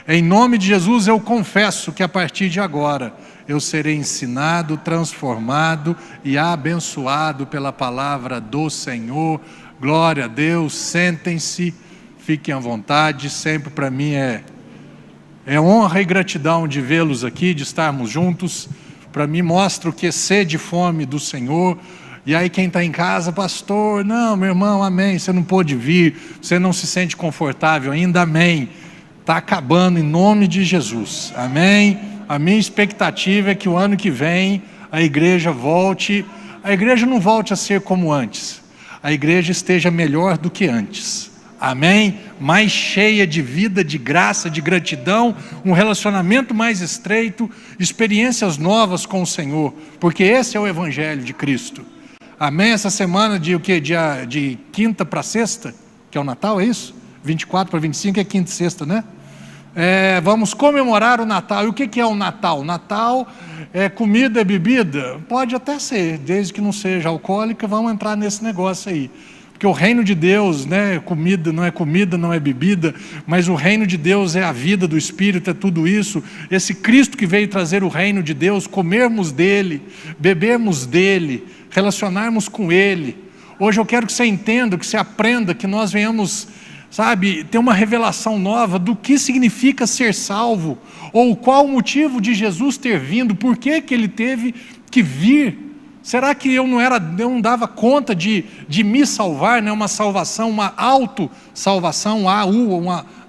Em nome de Jesus eu confesso que a partir de agora eu serei ensinado, transformado e abençoado pela palavra do Senhor. Glória a Deus. Sentem-se, fiquem à vontade. Sempre para mim é honra e gratidão de vê-los aqui, de estarmos juntos. Para mim mostra o que é sede e fome do Senhor. E aí quem está em casa, pastor, não, meu irmão, amém, você não pôde vir, você não se sente confortável ainda, amém. Está acabando em nome de Jesus, amém. A minha expectativa é que o ano que vem a igreja volte, a igreja não volte a ser como antes, a igreja esteja melhor do que antes, amém, mais cheia de vida, de graça, de gratidão, um relacionamento mais estreito, experiências novas com o Senhor, porque esse é o Evangelho de Cristo, amém. Essa semana de quinta para sexta, que é o Natal, é isso? 24 para 25 é quinta e sexta, né? Vamos comemorar o Natal. E o que é o Natal? Natal é comida, é bebida? Pode até ser, desde que não seja alcoólica, vamos entrar nesse negócio aí. Porque o reino de Deus, né, comida, não é bebida, mas o reino de Deus é a vida do Espírito, é tudo isso. Esse Cristo que veio trazer o reino de Deus, comermos dele, bebermos dele, relacionarmos com ele. Hoje eu quero que você entenda, que você aprenda, que nós venhamos, sabe, ter uma revelação nova do que significa ser salvo, ou qual o motivo de Jesus ter vindo, por que ele teve que vir. Será que eu não dava conta de me salvar, né? Uma salvação, uma auto-salvação,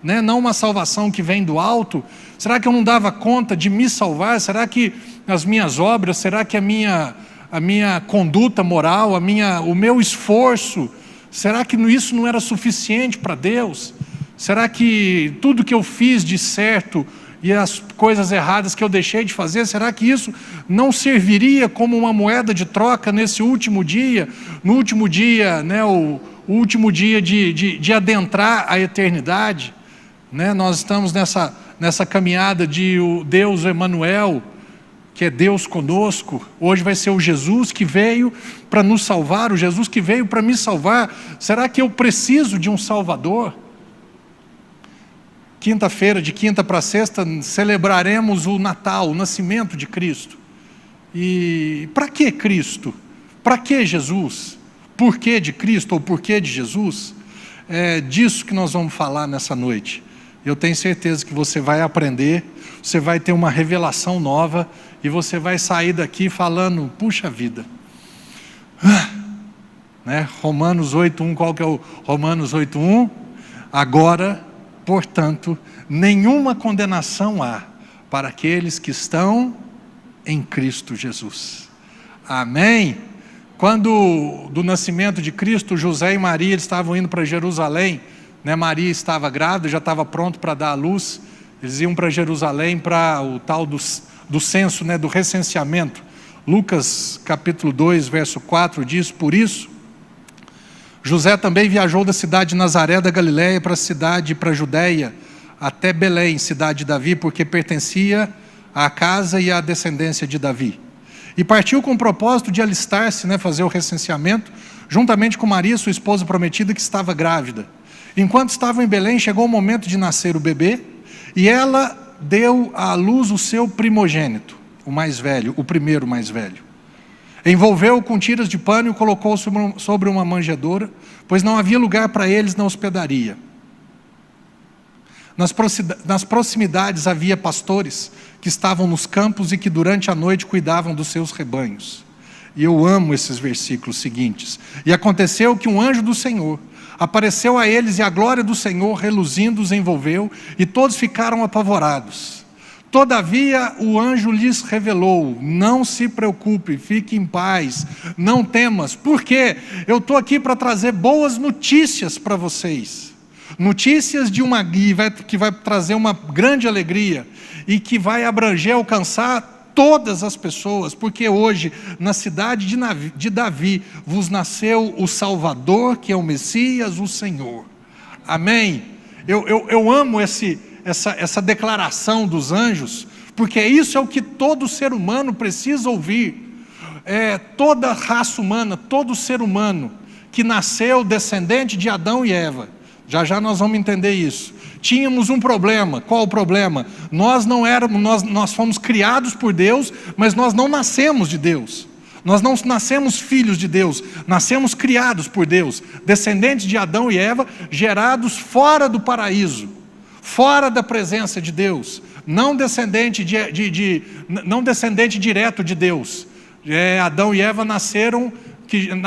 né? Não uma salvação que vem do alto? Será que eu não dava conta de me salvar? Será que as minhas obras, será que a minha conduta moral, o meu esforço, será que isso não era suficiente para Deus? Será que tudo que eu fiz de certo e as coisas erradas que eu deixei de fazer, será que isso não serviria como uma moeda de troca nesse último dia? No último dia, né, o último dia de adentrar a eternidade, né? Nós estamos nessa caminhada de o Deus Emanuel, que é Deus conosco. Hoje vai ser o Jesus que veio para nos salvar, o Jesus que veio para me salvar. Será que eu preciso de um Salvador? Quinta-feira, de quinta para sexta, celebraremos o Natal, o nascimento de Cristo. E para que Cristo? Para que Jesus? Por que de Cristo ou por que de Jesus? É disso que nós vamos falar nessa noite. Eu tenho certeza que você vai aprender, você vai ter uma revelação nova e você vai sair daqui falando, puxa vida, né? Romanos 8:1, qual que é o Romanos 8:1? Agora, portanto, nenhuma condenação há para aqueles que estão em Cristo Jesus. Amém? Quando do nascimento de Cristo, José e Maria eles estavam indo para Jerusalém, né? Maria estava grávida, já estava pronto para dar à luz. Eles iam para Jerusalém para o tal do censo, né? Do recenseamento. Lucas capítulo 2, verso 4 diz, por isso, José também viajou da cidade de Nazaré da Galileia para a Judeia, até Belém, cidade de Davi, porque pertencia à casa e à descendência de Davi. E partiu com o propósito de alistar-se, né, fazer o recenseamento, juntamente com Maria, sua esposa prometida, que estava grávida. Enquanto estavam em Belém, chegou o momento de nascer o bebê, e ela deu à luz o seu primogênito, o mais velho, o primeiro mais velho. Envolveu-o com tiras de pano e o colocou sobre uma manjedoura, pois não havia lugar para eles na hospedaria. Nas proximidades havia pastores que estavam nos campos e que durante a noite cuidavam dos seus rebanhos. E eu amo esses versículos seguintes. E aconteceu que um anjo do Senhor apareceu a eles, e a glória do Senhor reluzindo os envolveu, e todos ficaram apavorados. Todavia o anjo lhes revelou, não se preocupe, fique em paz, não temas, porque eu estou aqui para trazer boas notícias para vocês, notícias que vai trazer uma grande alegria, e que vai abranger, alcançar todas as pessoas, porque hoje na cidade de Davi vos nasceu o Salvador, que é o Messias, o Senhor. Amém? Eu amo essa declaração dos anjos, porque isso é o que todo ser humano precisa ouvir. Toda a raça humana, todo ser humano que nasceu descendente de Adão e Eva, Já já nós vamos entender isso. Tínhamos um problema. Qual o problema? Nós fomos criados por Deus, mas nós não nascemos de Deus. Nós não nascemos filhos de Deus, nascemos criados por Deus, descendentes de Adão e Eva, gerados fora do paraíso, fora da presença de Deus, não descendente não descendente direto de Deus. Adão e Eva nasceram,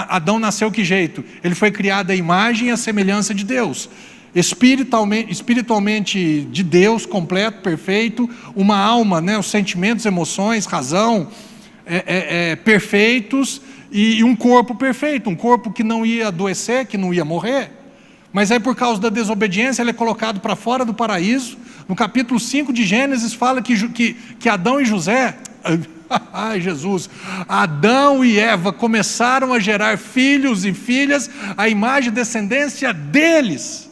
Adão nasceu que jeito? Ele foi criado à imagem e à semelhança de Deus, espiritualmente de Deus, completo, perfeito, uma alma, os sentimentos, emoções, razão, perfeitos, e um corpo perfeito, um corpo que não ia adoecer, que não ia morrer. Mas aí, por causa da desobediência, ele é colocado para fora do paraíso. No capítulo 5 de Gênesis fala que Adão e José, ai Jesus, Adão e Eva começaram a gerar filhos e filhas, a imagem e descendência deles,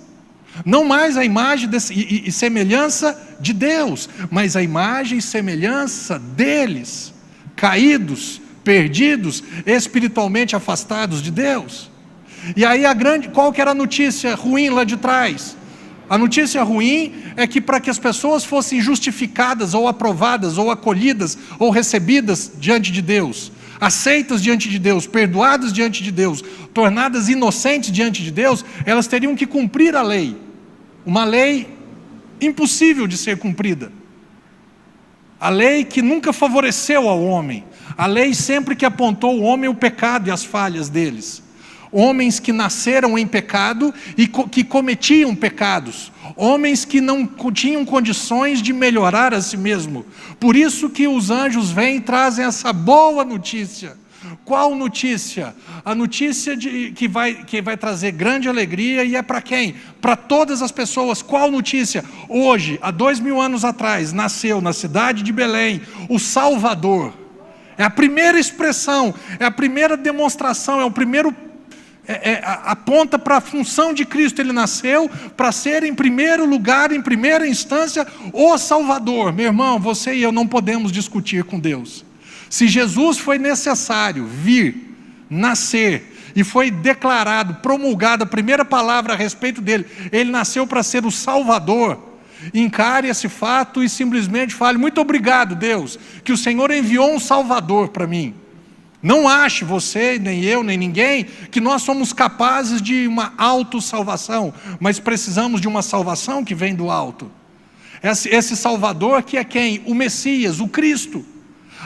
não mais a imagem e semelhança de Deus, mas a imagem e semelhança deles, caídos, perdidos, espiritualmente afastados de Deus. E aí qual que era a notícia ruim lá de trás? A notícia ruim é que para que as pessoas fossem justificadas, ou aprovadas, ou acolhidas, ou recebidas diante de Deus, aceitas diante de Deus, perdoadas diante de Deus, tornadas inocentes diante de Deus, elas teriam que cumprir a lei, uma lei impossível de ser cumprida. A lei que nunca favoreceu ao homem, a lei sempre que apontou ao homem o pecado e as falhas deles. Homens que nasceram em pecado e que cometiam pecados, homens que não tinham condições de melhorar a si mesmo. Por isso que os anjos vêm e trazem essa boa notícia. Qual notícia? A notícia que vai trazer grande alegria, e é para quem? Para todas as pessoas. Qual notícia? Hoje, há 2000 anos atrás, nasceu na cidade de Belém o Salvador. É a primeira expressão, é a primeira demonstração, é o primeiro, aponta para a função de Cristo. Ele nasceu para ser em primeiro lugar, em primeira instância, o Salvador. Meu irmão, você e eu não podemos discutir com Deus. Se Jesus foi necessário vir, nascer, e foi declarado, promulgada a primeira palavra a respeito dele, ele nasceu para ser o Salvador, encare esse fato e simplesmente fale: muito obrigado, Deus, que o Senhor enviou um Salvador para mim. Não ache você, nem eu, nem ninguém, que nós somos capazes de uma autossalvação, mas precisamos de uma salvação que vem do alto. Esse Salvador que é quem? O Messias, o Cristo,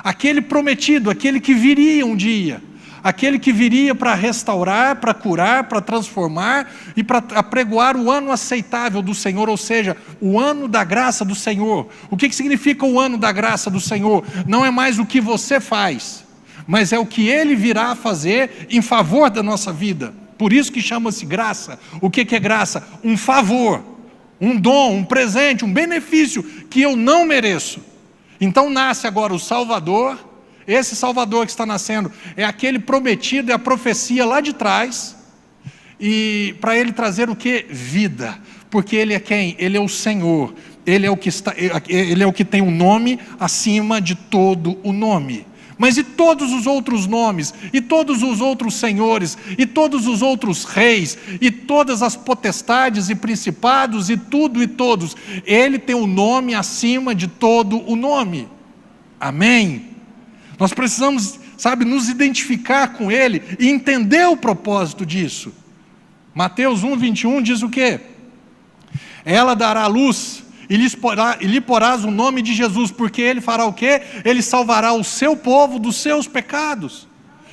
aquele prometido, aquele que viria um dia, aquele que viria para restaurar, para curar, para transformar e para apregoar o ano aceitável do Senhor, ou seja, o ano da graça do Senhor. O que significa o ano da graça do Senhor? Não é mais o que você faz, mas é o que Ele virá a fazer em favor da nossa vida. Por isso que chama-se graça. O que é graça? Um favor, um dom, um presente, um benefício que eu não mereço. Então nasce agora o Salvador. Esse Salvador que está nascendo é aquele prometido, é a profecia lá de trás, e para Ele trazer o que? Vida, porque Ele é quem? Ele é o Senhor, Ele é o que tem um nome acima de todo o nome. Mas e todos os outros nomes, e todos os outros senhores, e todos os outros reis, e todas as potestades e principados, e tudo e todos, Ele tem um nome acima de todo o nome. Amém? Nós precisamos, nos identificar com Ele e entender o propósito disso. Mateus 1:21 diz o quê? Ela dará luz e lhe porás o nome de Jesus, porque Ele fará o quê? Ele salvará o seu povo dos seus pecados.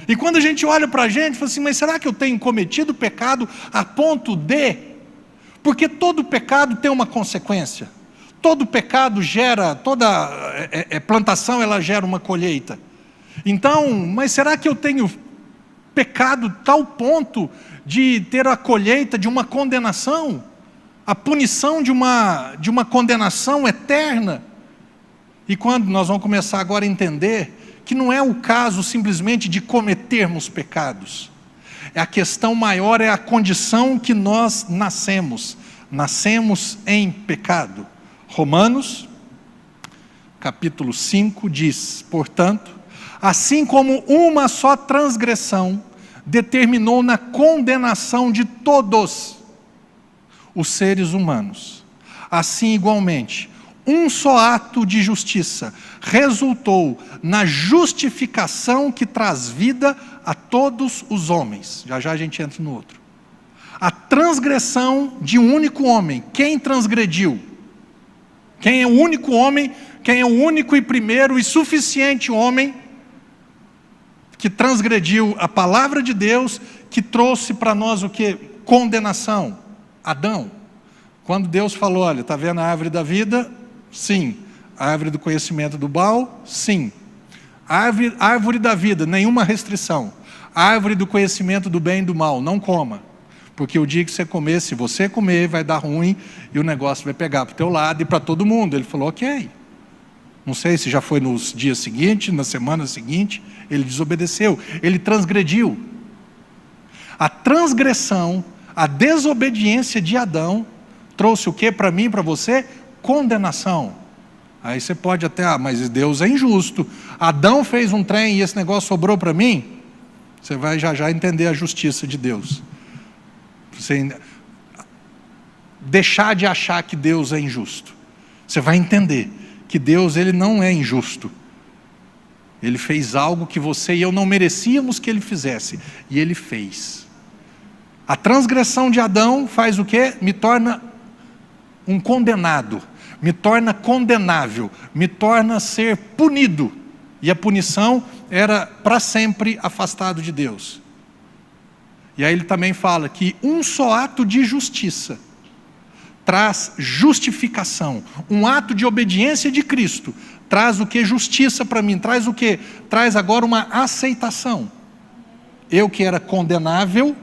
E quando a gente olha para a gente, fala assim: mas será que eu tenho cometido pecado a ponto de? Porque todo pecado tem uma consequência. Todo pecado gera, toda plantação ela gera uma colheita. Então, mas será que eu tenho pecado tal ponto de ter a colheita de uma condenação? A punição de uma condenação eterna? E quando nós vamos começar agora a entender que não é o caso simplesmente de cometermos pecados, a questão maior é a condição que nós nascemos em pecado. Romanos capítulo 5 diz: portanto, assim como uma só transgressão determinou na condenação de todos, os seres humanos. Assim, igualmente, um só ato de justiça resultou na justificação que traz vida a todos os homens. Já já a gente entra no outro. A transgressão de um único homem. Quem transgrediu? Quem é o único homem? Quem é o único e primeiro e suficiente homem que transgrediu a palavra de Deus, que trouxe para nós o que? Condenação. Adão. Quando Deus falou, olha, está vendo a árvore da vida? Sim. A árvore do conhecimento do mal? Sim. Árvore da vida, nenhuma restrição. A árvore do conhecimento do bem e do mal, não coma. Porque o dia que você comer, se você comer, vai dar ruim e o negócio vai pegar para o teu lado e para todo mundo. Ele falou, ok. Não sei se já foi nos dias seguintes, na semana seguinte, ele desobedeceu, ele transgrediu. A transgressão, a desobediência de Adão, trouxe o que para mim e para você? Condenação. Aí você pode até, mas Deus é injusto. Adão fez um trem e esse negócio sobrou para mim? Você vai já entender a justiça de Deus. Você deixar de achar que Deus é injusto. Você vai entender que Deus, ele não é injusto. Ele fez algo que você e eu não merecíamos que ele fizesse, e ele fez. A transgressão de Adão faz o quê? Me torna um condenado, me torna condenável, me torna ser punido, e a punição era para sempre afastado de Deus. E aí ele também fala que um só ato de justiça traz justificação. Um ato de obediência de Cristo traz o que? Justiça para mim. Traz o que? Traz agora uma aceitação. Eu que era condenável,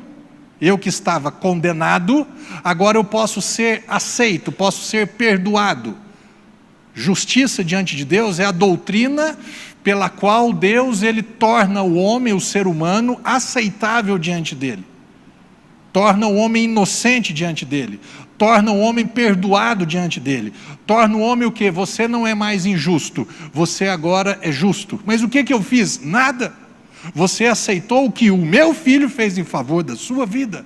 eu que estava condenado, agora eu posso ser aceito, posso ser perdoado. Justiça diante de Deus é a doutrina pela qual Deus, ele torna o homem, o ser humano, aceitável diante dele. Torna o homem inocente diante dele. Torna o homem perdoado diante dele. Torna o homem o quê? Você não é mais injusto, você agora é justo. Mas o que eu fiz? Nada. Você aceitou o que o meu filho fez em favor da sua vida.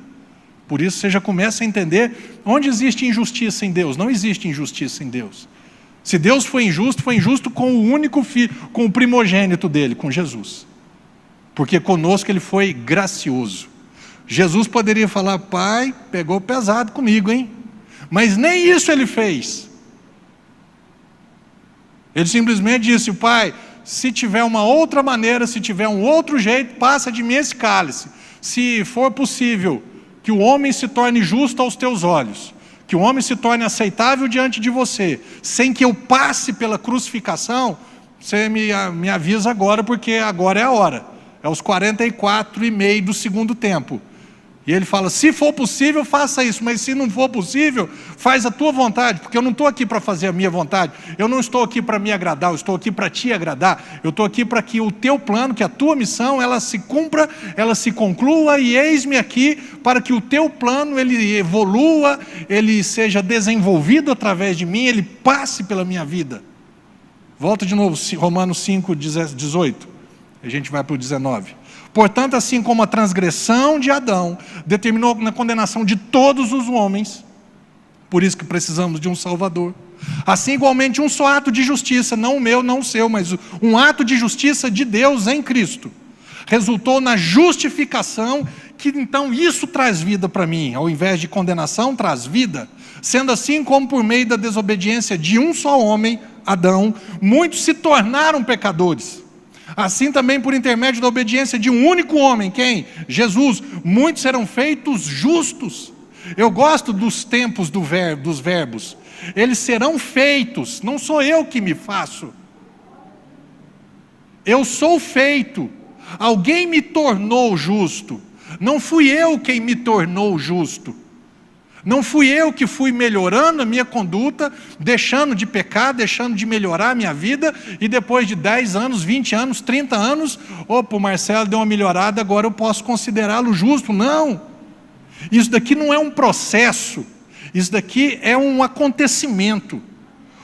Por isso você já começa a entender onde existe injustiça em Deus. Não existe injustiça em Deus. Se Deus foi injusto com o único filho, com o primogênito dele, com Jesus. Porque conosco ele foi gracioso. Jesus poderia falar, pai, pegou pesado comigo, hein? Mas nem isso ele fez. Ele simplesmente disse, pai, se tiver uma outra maneira, se tiver um outro jeito, passa de mim esse cálice. Se for possível, que o homem se torne justo aos teus olhos, que o homem se torne aceitável diante de você, sem que eu passe pela crucificação, você me avisa agora, porque agora é a hora. É os 44,5 do segundo tempo. E ele fala, se for possível, faça isso, mas se não for possível, faz a tua vontade, porque eu não estou aqui para fazer a minha vontade, eu não estou aqui para me agradar, eu estou aqui para te agradar, eu estou aqui para que o teu plano, que a tua missão, ela se cumpra, ela se conclua, e eis-me aqui para que o teu plano, ele evolua, ele seja desenvolvido através de mim, ele passe pela minha vida. Volta de novo, Romanos 5, 18, a gente vai para o 19. Portanto, assim como a transgressão de Adão determinou na condenação de todos os homens, por isso que precisamos de um Salvador, assim igualmente um só ato de justiça, não o meu, não o seu, mas um ato de justiça de Deus em Cristo, resultou na justificação, que então isso traz vida para mim, ao invés de condenação, traz vida. Sendo assim como por meio da desobediência de um só homem, Adão, muitos se tornaram pecadores. Assim também por intermédio da obediência de um único homem, quem? Jesus, muitos serão feitos justos. Eu gosto dos tempos dos verbos. Eles serão feitos, não sou eu que me faço. Eu sou feito. Alguém me tornou justo. Não fui eu quem me tornou justo. Não fui eu que fui melhorando a minha conduta, deixando de pecar, deixando de melhorar a minha vida, e depois de 10 anos, 20 anos, 30 anos, opa, o Marcelo deu uma melhorada, agora eu posso considerá-lo justo. Não, isso daqui não é um processo, isso daqui é um acontecimento.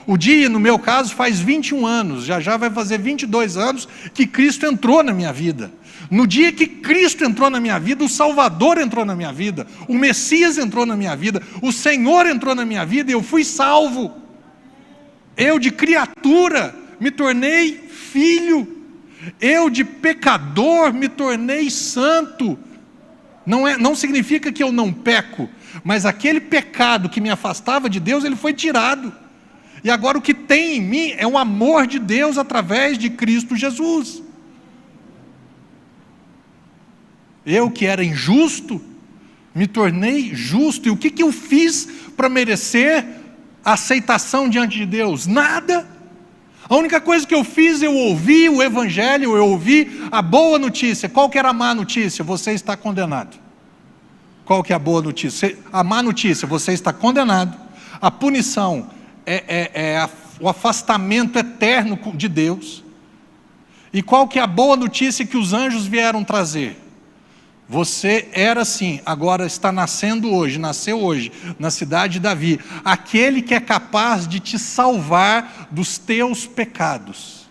O dia, no meu caso, faz 21 anos, já vai fazer 22 anos que Cristo entrou na minha vida. No dia que Cristo entrou na minha vida, o Salvador entrou na minha vida, o Messias entrou na minha vida, o Senhor entrou na minha vida e eu fui salvo. Eu de criatura me tornei filho, eu de pecador me tornei santo. Não significa que eu não peco, mas aquele pecado que me afastava de Deus, ele foi tirado. E agora o que tem em mim é o amor de Deus através de Cristo Jesus. Eu que era injusto, me tornei justo. E o que eu fiz para merecer a aceitação diante de Deus? Nada. A única coisa que eu fiz, eu ouvi o Evangelho, eu ouvi a boa notícia. Qual que era a má notícia? Você está condenado. Qual que é a boa notícia? A má notícia, você está condenado. A punição é o afastamento eterno de Deus. E qual que é a boa notícia que os anjos vieram trazer? Você era assim, agora está nascendo hoje, nasceu hoje, na cidade de Davi, aquele que é capaz de te salvar dos teus pecados,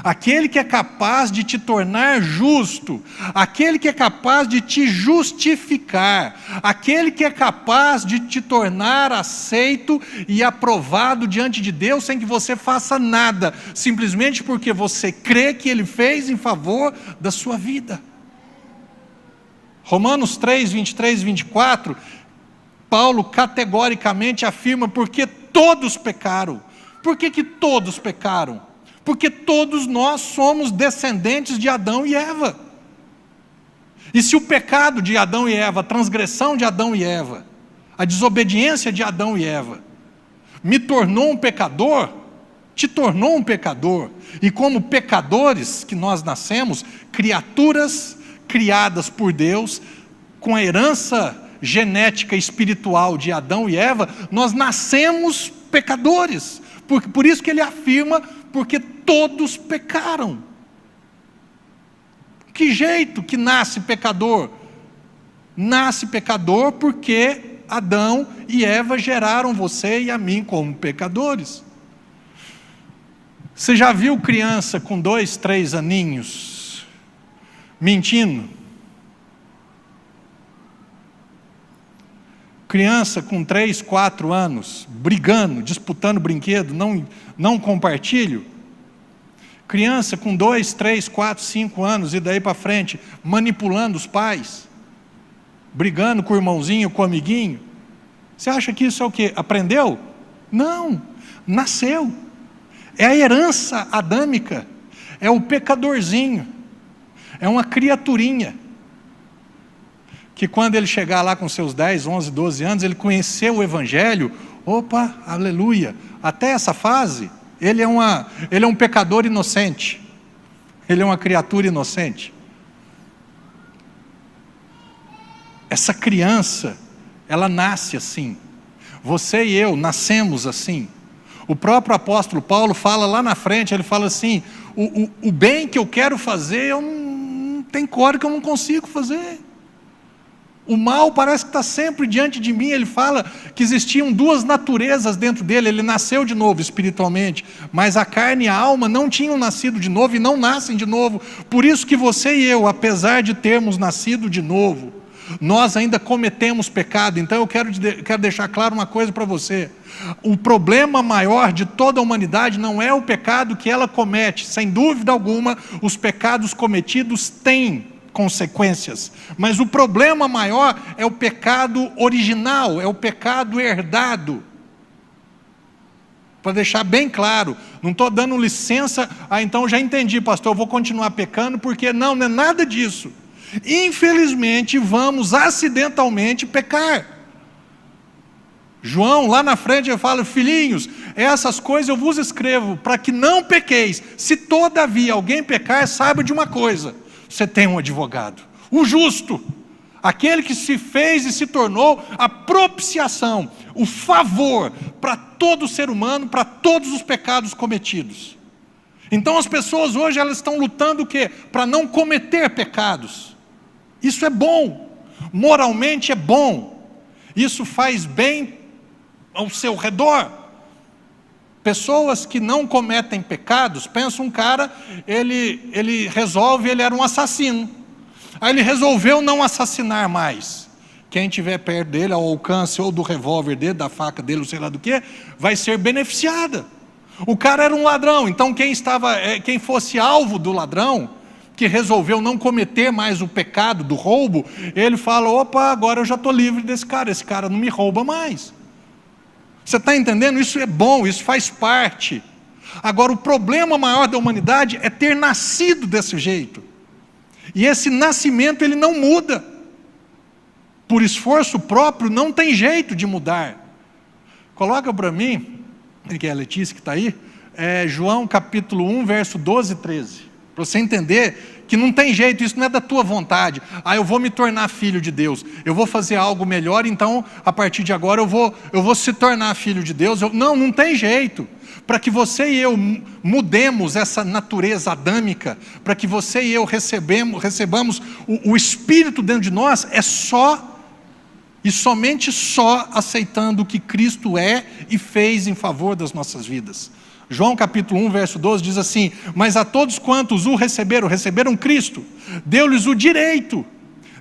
aquele que é capaz de te tornar justo, aquele que é capaz de te justificar, aquele que é capaz de te tornar aceito e aprovado diante de Deus sem que você faça nada, simplesmente porque você crê que Ele fez em favor da sua vida. Romanos 3, 23 e 24, Paulo categoricamente afirma, porque todos pecaram. Por que todos pecaram? Porque todos nós somos descendentes de Adão e Eva. E se o pecado de Adão e Eva, a transgressão de Adão e Eva, a desobediência de Adão e Eva, me tornou um pecador, te tornou um pecador, e como pecadores que nós nascemos, criaturas criadas por Deus, com a herança genética e espiritual de Adão e Eva, nós nascemos pecadores. Por isso que ele afirma, porque todos pecaram. Que jeito que nasce pecador? Nasce pecador porque Adão e Eva geraram você e a mim como pecadores. Você já viu criança com 2, 3 aninhos mentindo? Criança com 3, 4 anos, brigando, disputando brinquedo, não compartilho. Criança com 2, 3, 4, 5 anos e daí para frente, manipulando os pais, brigando com o irmãozinho, com o amiguinho. Você acha que isso é o quê? Aprendeu? Não, nasceu. É a herança adâmica, é o pecadorzinho. É uma criaturinha, que quando ele chegar lá com seus 10, 11, 12 anos, ele conheceu o Evangelho, opa, aleluia, até essa fase, ele é um pecador inocente, ele é uma criatura inocente. Essa criança, ela nasce assim, você e eu nascemos assim. O próprio apóstolo Paulo fala lá na frente, ele fala assim, o bem que eu quero fazer, eu não tem hora que eu não consigo fazer. O mal parece que está sempre diante de mim. Ele fala que existiam 2 naturezas dentro dele. Ele nasceu de novo espiritualmente, mas a carne e a alma não tinham nascido de novo e não nascem de novo. Por isso que você e eu, apesar de termos nascido de novo, nós ainda cometemos pecado. Então eu quero deixar claro uma coisa para você. O problema maior de toda a humanidade não é o pecado que ela comete. Sem dúvida alguma, os pecados cometidos têm consequências, mas o problema maior é o pecado original, é o pecado herdado. Para deixar bem claro, não estou dando licença, então já entendi, pastor, eu vou continuar pecando, porque não é nada disso. Infelizmente vamos acidentalmente pecar. João, lá na frente, ele fala, filhinhos, essas coisas eu vos escrevo, para que não pequeis. Se todavia alguém pecar, saiba de uma coisa, você tem um advogado, o justo, aquele que se fez e se tornou a propiciação, o favor para todo ser humano, para todos os pecados cometidos. Então as pessoas hoje, elas estão lutando o quê? Para não cometer pecados. Isso é bom, moralmente é bom, isso faz bem ao seu redor. Pessoas que não cometem pecados, pensa um cara, ele resolve, ele era um assassino. Aí ele resolveu não assassinar mais. Quem estiver perto dele, ao alcance ou do revólver dele, da faca dele, ou sei lá do que, vai ser beneficiada. O cara era um ladrão, então quem fosse alvo do ladrão, que resolveu não cometer mais o pecado do roubo, ele fala, opa, agora eu já estou livre desse cara, esse cara não me rouba mais. Você está entendendo? Isso é bom, isso faz parte. Agora, o problema maior da humanidade é ter nascido desse jeito. E esse nascimento, ele não muda. Por esforço próprio, não tem jeito de mudar. Coloca para mim, que é a Letícia que está aí, João capítulo 1, verso 12 e 13. Para você entender que não tem jeito, isso não é da tua vontade. Eu vou me tornar filho de Deus, eu vou fazer algo melhor, então a partir de agora eu vou se tornar filho de Deus. Não tem jeito. Para que você e eu mudemos essa natureza adâmica, para que você e eu recebamos o Espírito dentro de nós, é só e somente só aceitando o que Cristo é e fez em favor das nossas vidas. João capítulo 1, verso 12 diz assim: mas a todos quantos o receberam Cristo, deu-lhes o direito,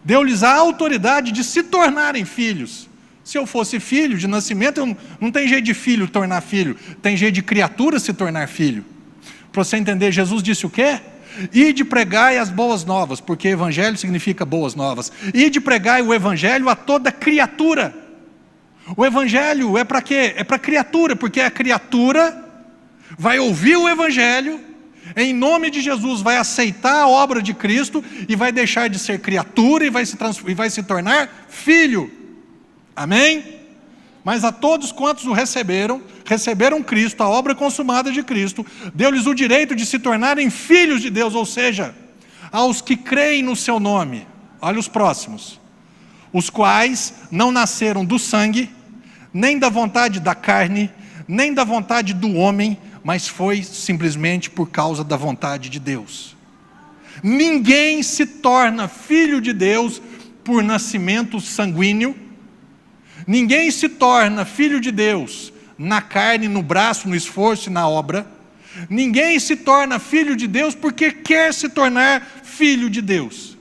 deu-lhes a autoridade de se tornarem filhos. Se eu fosse filho de nascimento, não tem jeito de filho tornar filho, tem jeito de criatura se tornar filho. Para você entender, Jesus disse o quê? Ide pregai as boas novas, porque evangelho significa boas novas. Ide pregai o evangelho a toda criatura. O evangelho é para quê? É para criatura, porque a criatura vai ouvir o evangelho, em nome de Jesus, vai aceitar a obra de Cristo e vai deixar de ser criatura e vai se tornar filho. Amém? Mas a todos quantos o receberam Cristo, a obra consumada de Cristo, deu-lhes o direito de se tornarem filhos de Deus, ou seja, aos que creem no seu nome. Olha os próximos: os quais não nasceram do sangue, nem da vontade da carne, nem da vontade do homem, mas foi simplesmente por causa da vontade de Deus. Ninguém se torna filho de Deus por nascimento sanguíneo. Ninguém se torna filho de Deus na carne, no braço, no esforço e na obra. Ninguém se torna filho de Deus porque quer se tornar filho de Deus.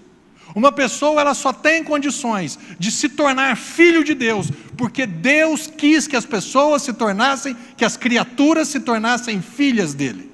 Uma pessoa, ela só tem condições de se tornar filho de Deus porque Deus quis que as pessoas se tornassem, que as criaturas se tornassem filhas dele.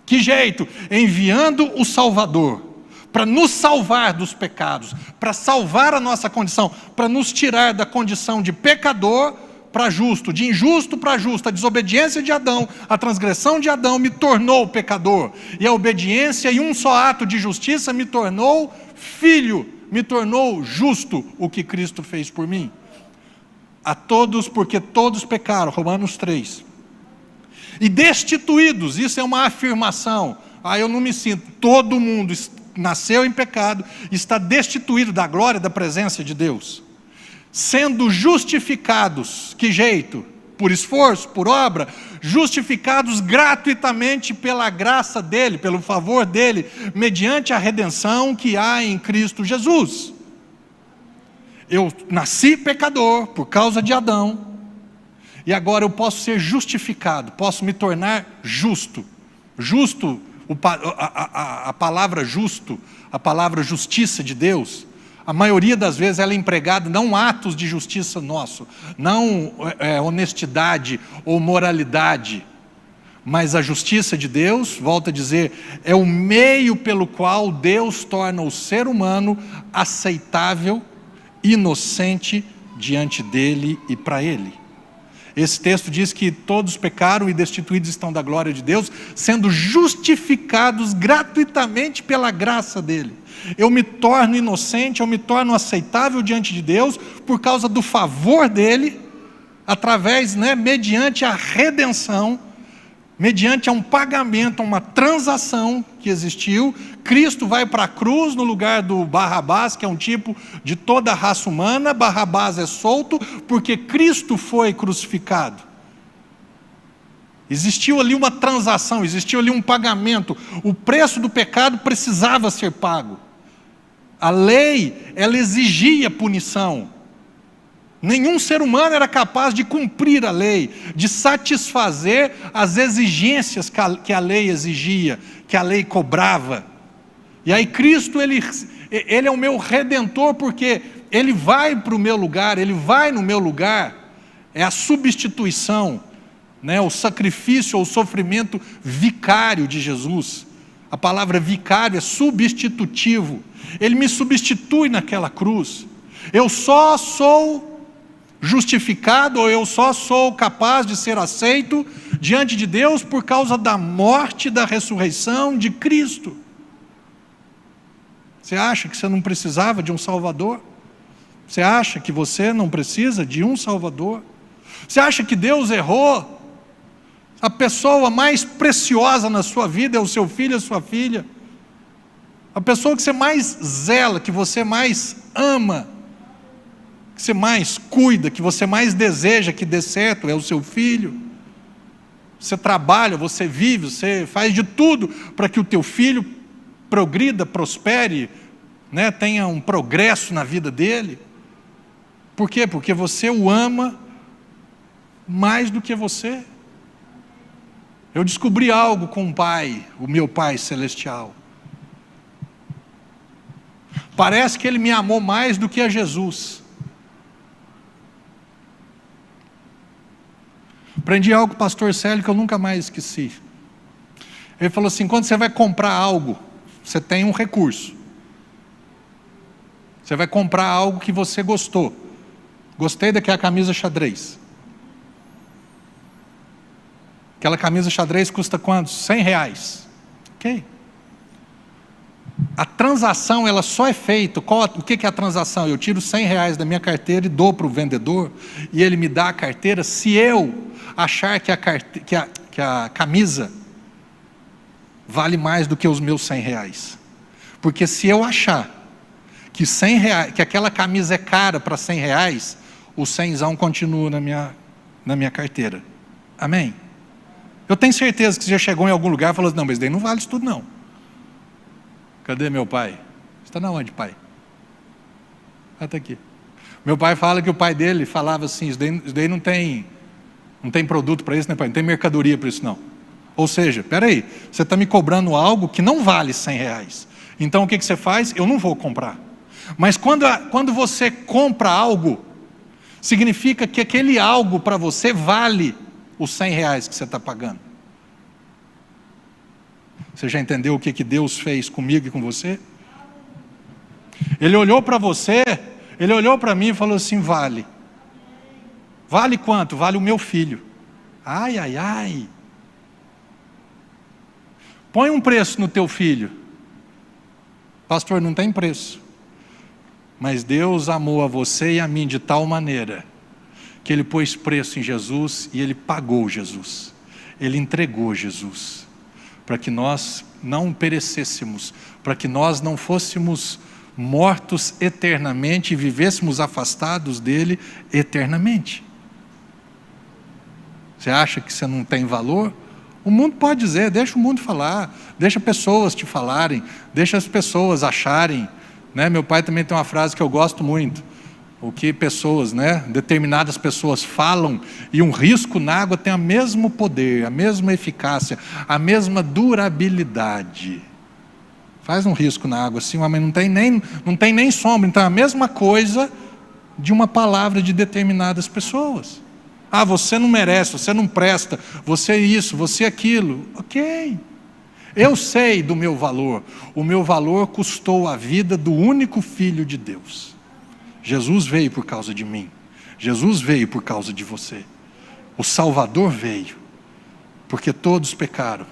Que jeito? Enviando o Salvador para nos salvar dos pecados, para salvar a nossa condição, para nos tirar da condição de pecador para justo, de injusto para justo. A desobediência de Adão, a transgressão de Adão me tornou pecador, e a obediência em um só ato de justiça me tornou filho, me tornou justo, o que Cristo fez por mim. A todos, porque todos pecaram, Romanos 3, e destituídos, isso é uma afirmação, eu não me sinto, todo mundo nasceu em pecado, está destituído da glória, da presença de Deus, sendo justificados, que jeito? Por esforço, por obra, justificados gratuitamente pela graça dele, pelo favor dele, mediante a redenção que há em Cristo Jesus. Eu nasci pecador por causa de Adão, e agora eu posso ser justificado, posso me tornar justo. Justo, a palavra justo, a palavra justiça de Deus, a maioria das vezes ela é empregada não atos de justiça nosso, não honestidade ou moralidade, mas a justiça de Deus, volto a dizer, é o meio pelo qual Deus torna o ser humano aceitável, inocente diante dele e para ele. Esse texto diz que todos pecaram e destituídos estão da glória de Deus, sendo justificados gratuitamente pela graça dele. Eu me torno inocente, eu me torno aceitável diante de Deus por causa do favor dele, através, mediante a redenção, mediante a um pagamento, uma transação que existiu. Cristo vai para a cruz no lugar do Barrabás, que é um tipo de toda a raça humana. Barrabás é solto porque Cristo foi crucificado. Existiu ali uma transação, existiu ali um pagamento. O preço do pecado precisava ser pago. A lei, ela exigia punição. Nenhum ser humano era capaz de cumprir a lei, de satisfazer as exigências que a lei exigia, que a lei cobrava. E aí Cristo, ele é o meu redentor, porque Ele vai para o meu lugar, Ele vai no meu lugar. É a substituição, né? O sacrifício ou o sofrimento vicário de Jesus. A palavra vicário é substitutivo. Ele me substitui naquela cruz. Eu só sou justificado, ou eu só sou capaz de ser aceito diante de Deus por causa da morte e da ressurreição de Cristo. Você acha que você não precisava de um Salvador? Você acha que você não precisa de um Salvador? Você acha que Deus errou? A pessoa mais preciosa na sua vida é o seu filho e a sua filha. A pessoa que você mais zela, que você mais ama, que você mais cuida, que você mais deseja que dê certo, é o seu filho. Você trabalha, você vive, você faz de tudo para que o teu filho progrida, prospere, né, tenha um progresso na vida dele. Por quê? Porque você o ama mais do que você. Eu descobri algo com o Pai, o meu Pai Celestial. Parece que Ele me amou mais do que a Jesus. Aprendi algo com o pastor Célio que eu nunca mais esqueci. Ele falou assim: quando você vai comprar algo, você tem um recurso. Você vai comprar algo que você gostou. Gostei daquela camisa xadrez. Aquela camisa xadrez custa quantos? R$100. Ok. A transação, ela só é feita. O que é a transação? Eu tiro R$100 da minha carteira e dou para o vendedor, e ele me dá a carteira se eu achar que a camisa vale mais do que os meus R$100. Porque se eu achar que R$100, que aquela camisa é cara para R$100, o 100zão continua na minha carteira. Amém? Eu tenho certeza que você já chegou em algum lugar e falou assim: não, mas daí não vale isso tudo não. Cadê meu pai? Você está na onde, pai? Ah, está aqui. Meu pai fala que o pai dele falava assim: isso daí não tem produto para isso, né, pai? Não tem mercadoria para isso não. Ou seja, espera aí, você está me cobrando algo que não vale R$100. Então o que você faz? Eu não vou comprar. Mas quando você compra algo, significa que aquele algo para você vale os R$100 que você está pagando. Você já entendeu o que Deus fez comigo e com você? Ele olhou para você, Ele olhou para mim e falou assim: vale. Vale quanto? Vale o meu filho. Ai, ai, ai. Põe um preço no teu filho. Pastor, não tem preço. Mas Deus amou a você e a mim de tal maneira que Ele pôs preço em Jesus e Ele pagou Jesus. Ele entregou Jesus para que nós não perecêssemos, para que nós não fôssemos mortos eternamente e vivêssemos afastados dEle eternamente. Você acha que você não tem valor? O mundo pode dizer, deixa o mundo falar, deixa pessoas te falarem, deixa as pessoas acharem, né? Meu pai também tem uma frase que eu gosto muito: o que pessoas, né, determinadas pessoas falam, e um risco na água tem o mesmo poder, a mesma eficácia, a mesma durabilidade. Faz um risco na água assim, mas não tem nem sombra. Então é a mesma coisa de uma palavra de determinadas pessoas. Ah, você não merece, você não presta, você isso, você aquilo. Ok, eu sei do meu valor. O meu valor custou a vida do único Filho de Deus. Jesus veio por causa de mim. Jesus veio por causa de você. O Salvador veio porque todos pecaram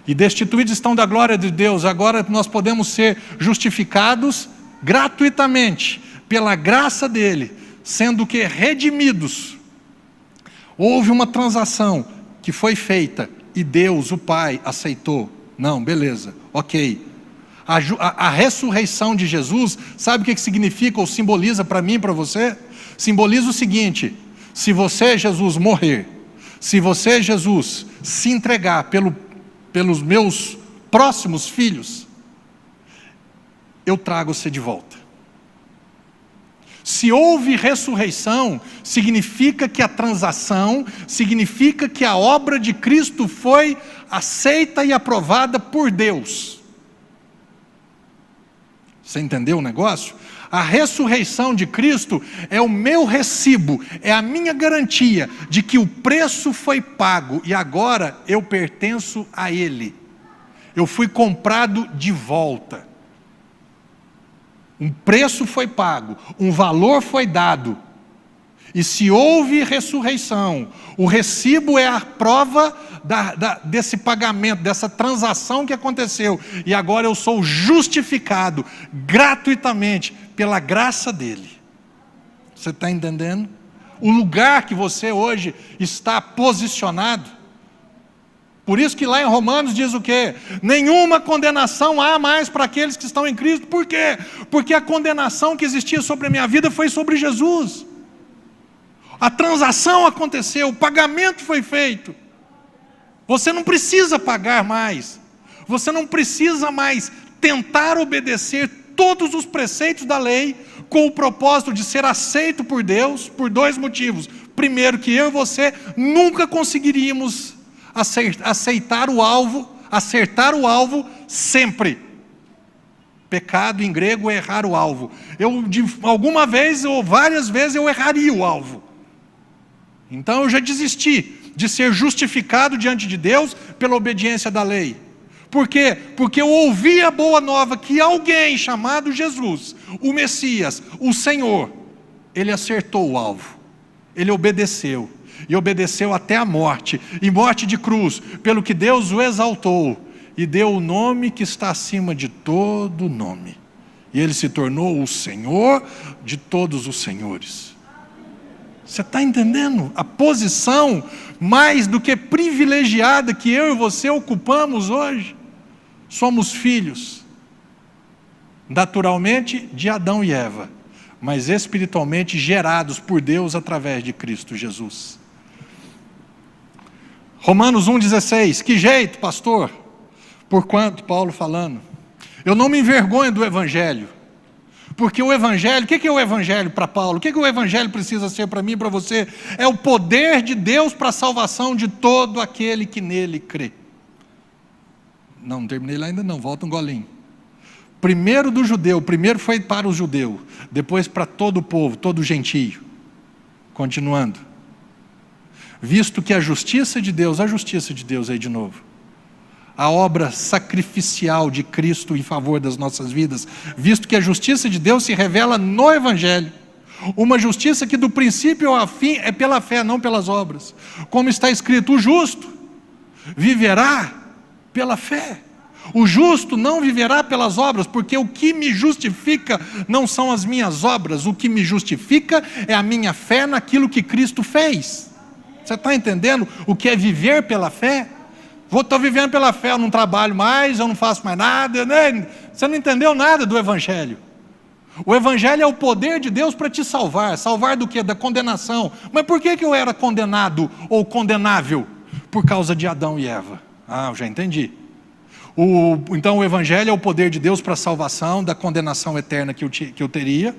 e destituídos estão da glória de Deus. Agora nós podemos ser justificados gratuitamente pela graça dele, sendo que redimidos. Houve uma transação que foi feita e Deus, o Pai, aceitou. Não, beleza, ok. A ressurreição de Jesus, sabe o que significa ou simboliza para mim e para você? Simboliza o seguinte: se você, Jesus, morrer, se você, Jesus, se entregar pelos meus próximos filhos, eu trago você de volta. Se houve ressurreição, significa que a transação, significa que a obra de Cristo foi aceita e aprovada por Deus. Você entendeu o negócio? A ressurreição de Cristo é o meu recibo, é a minha garantia de que o preço foi pago e agora eu pertenço a Ele. Eu fui comprado de volta. Um preço foi pago, um valor foi dado. E se houve ressurreição, o recibo é a prova desse pagamento, dessa transação que aconteceu. E agora eu sou justificado gratuitamente pela graça dele. Você está entendendo? O lugar que você hoje está posicionado. Por isso que lá em Romanos diz o quê? Nenhuma condenação há mais para aqueles que estão em Cristo. Por quê? Porque a condenação que existia sobre a minha vida foi sobre Jesus. A transação aconteceu, o pagamento foi feito. Você não precisa pagar mais. Você não precisa mais tentar obedecer todos os preceitos da lei com o propósito de ser aceito por Deus por dois motivos. Primeiro, que eu e você nunca conseguiríamos acertar o alvo sempre. Pecado em grego é errar o alvo. Alguma vez ou várias vezes eu erraria o alvo. Então eu já desisti de ser justificado diante de Deus pela obediência da lei. Por quê? Porque eu ouvi a boa nova que alguém chamado Jesus, o Messias, o Senhor, ele acertou o alvo. Ele obedeceu. E obedeceu até a morte, e morte de cruz, pelo que Deus o exaltou, e deu o nome que está acima de todo nome. E ele se tornou o Senhor de todos os senhores. Você está entendendo? A posição mais do que privilegiada que eu e você ocupamos hoje. Somos filhos, naturalmente de Adão e Eva, mas espiritualmente gerados por Deus através de Cristo Jesus. Romanos 1,16, que jeito, pastor? Porquanto, Paulo falando, eu não me envergonho do Evangelho, porque o Evangelho, o que é o Evangelho para Paulo? O que o Evangelho precisa ser para mim e para você? É o poder de Deus para a salvação de todo aquele que nele crê. Não terminei lá ainda não, volta um golinho. Primeiro do judeu, primeiro foi para o judeu, depois para todo o povo, todo o gentio. Continuando. Visto que a justiça de Deus aí de novo, a obra sacrificial de Cristo em favor das nossas vidas, visto que a justiça de Deus se revela no Evangelho, uma justiça que do princípio ao fim é pela fé, não pelas obras, como está escrito, o justo viverá pela fé. O justo não viverá pelas obras, porque o que me justifica não são as minhas obras, o que me justifica é a minha fé naquilo que Cristo fez. Você está entendendo o que é viver pela fé? Estou vivendo pela fé, eu não trabalho mais, eu não faço mais nada, né? Você não entendeu nada do Evangelho. O Evangelho é o poder de Deus para te salvar. Salvar do quê? Da condenação. Mas por que eu era condenado ou condenável? Por causa de Adão e Eva. Ah, eu já entendi. Então o Evangelho é o poder de Deus para a salvação da condenação eterna que eu teria,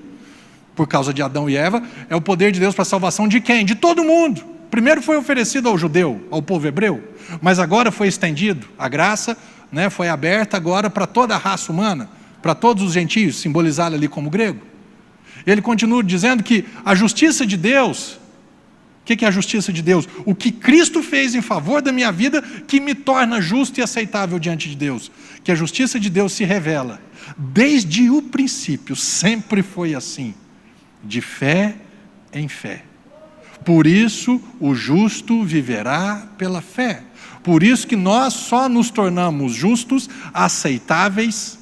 por causa de Adão e Eva. É o poder de Deus para a salvação de quem? De todo mundo. Primeiro foi oferecido ao judeu, ao povo hebreu, mas agora foi estendido. A graça, né, foi aberta agora para toda a raça humana, para todos os gentios, simbolizado ali como grego. Ele continua dizendo que a justiça de Deus, o que é a justiça de Deus? O que Cristo fez em favor da minha vida, que me torna justo e aceitável diante de Deus. Que a justiça de Deus se revela, desde o princípio, sempre foi assim, de fé em fé. Por isso o justo viverá pela fé. Por isso que nós só nos tornamos justos, aceitáveis,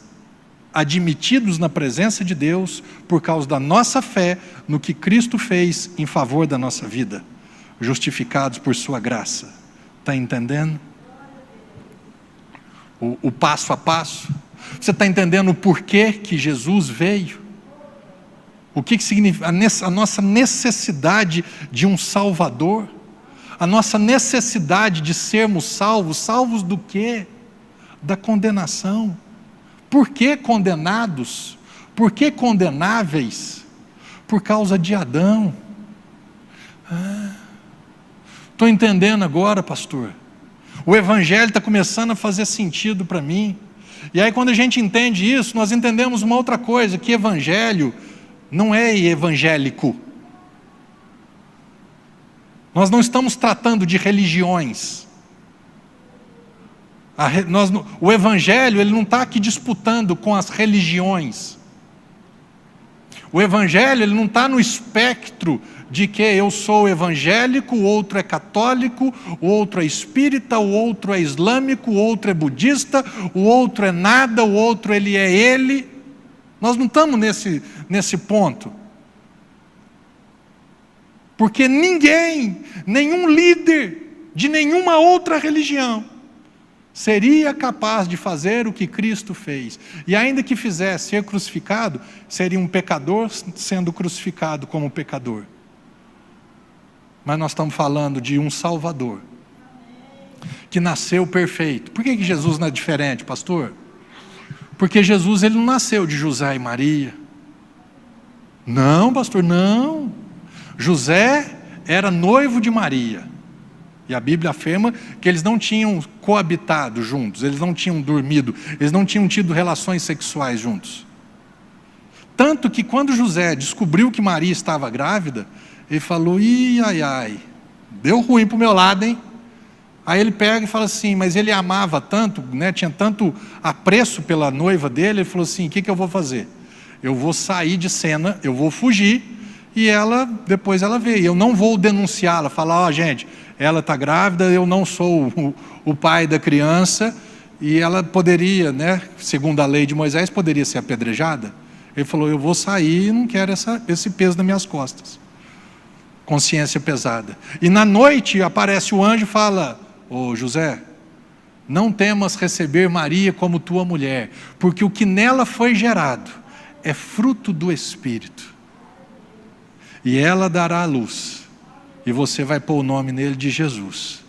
admitidos na presença de Deus, por causa da nossa fé no que Cristo fez em favor da nossa vida. Justificados por sua graça. Está entendendo? O passo a passo. Você está entendendo o porquê que Jesus veio? O que significa a nossa necessidade de um Salvador? A nossa necessidade de sermos salvos. Salvos do quê? Da condenação. Por que condenados? Por que condenáveis? Por causa de Adão. Estou entendendo agora, pastor. O Evangelho está começando a fazer sentido para mim. E aí quando a gente entende isso, nós entendemos uma outra coisa, que Evangelho não é evangélico. Nós não estamos tratando de religiões. O Evangelho ele não está aqui disputando com as religiões. O Evangelho ele não está no espectro de que eu sou evangélico, o outro é católico, o outro é espírita, o outro é islâmico, o outro é budista, o outro é nada, o outro ele é ele. Nós não estamos nesse ponto. Porque ninguém, nenhum líder de nenhuma outra religião seria capaz de fazer o que Cristo fez. E ainda que fizesse ser crucificado, seria um pecador sendo crucificado como pecador. Mas nós estamos falando de um Salvador, que nasceu perfeito. Por que Jesus não é diferente, pastor? Porque Jesus ele não nasceu de José e Maria. Não, pastor, não. José era noivo de Maria. E a Bíblia afirma que eles não tinham coabitado juntos, eles não tinham dormido, eles não tinham tido relações sexuais juntos. Tanto que quando José descobriu que Maria estava grávida, ele falou, ai, deu ruim para o meu lado, hein? Aí ele pega e fala assim, mas ele amava tanto, né, tinha tanto apreço pela noiva dele, ele falou assim, o que eu vou fazer? Eu vou sair de cena, eu vou fugir, e depois ela veio. Eu não vou denunciá-la, falar, gente, ela está grávida, eu não sou o pai da criança, e ela poderia, né, segundo a lei de Moisés, poderia ser apedrejada. Ele falou, eu vou sair e não quero esse peso nas minhas costas. Consciência pesada. E na noite aparece o anjo e fala, José, não temas receber Maria como tua mulher, porque o que nela foi gerado é fruto do Espírito. E ela dará a luz, e você vai pôr o nome nele de Jesus.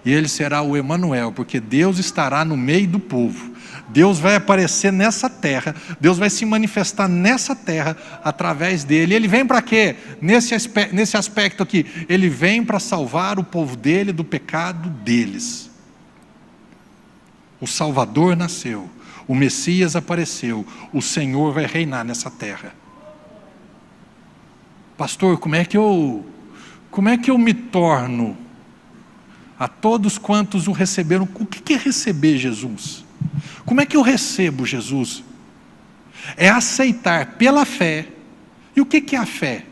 E ele será o Emanuel, porque Deus estará no meio do povo. Deus vai aparecer nessa terra, Deus vai se manifestar nessa terra através dele. E ele vem para quê? Nesse aspecto aqui, ele vem para salvar o povo dele do pecado deles. O Salvador nasceu, o Messias apareceu, o Senhor vai reinar nessa terra. Pastor, como é que eu me torno a todos quantos o receberam? O que é receber Jesus? Como é que eu recebo Jesus? É aceitar pela fé. E o que é a fé?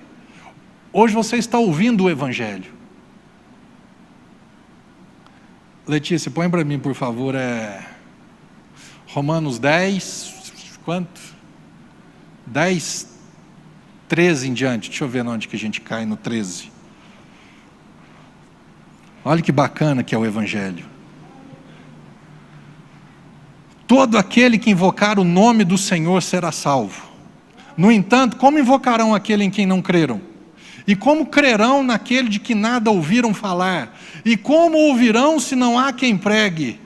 Hoje você está ouvindo o Evangelho. Letícia, põe para mim, por favor, Romanos 10, quanto? 10, 13 em diante. Deixa eu ver onde que a gente cai no 13. Olha que bacana que é o Evangelho. Todo aquele que invocar o nome do Senhor será salvo. No entanto, como invocarão aquele em quem não creram? E como crerão naquele de que nada ouviram falar? E como ouvirão se não há quem pregue?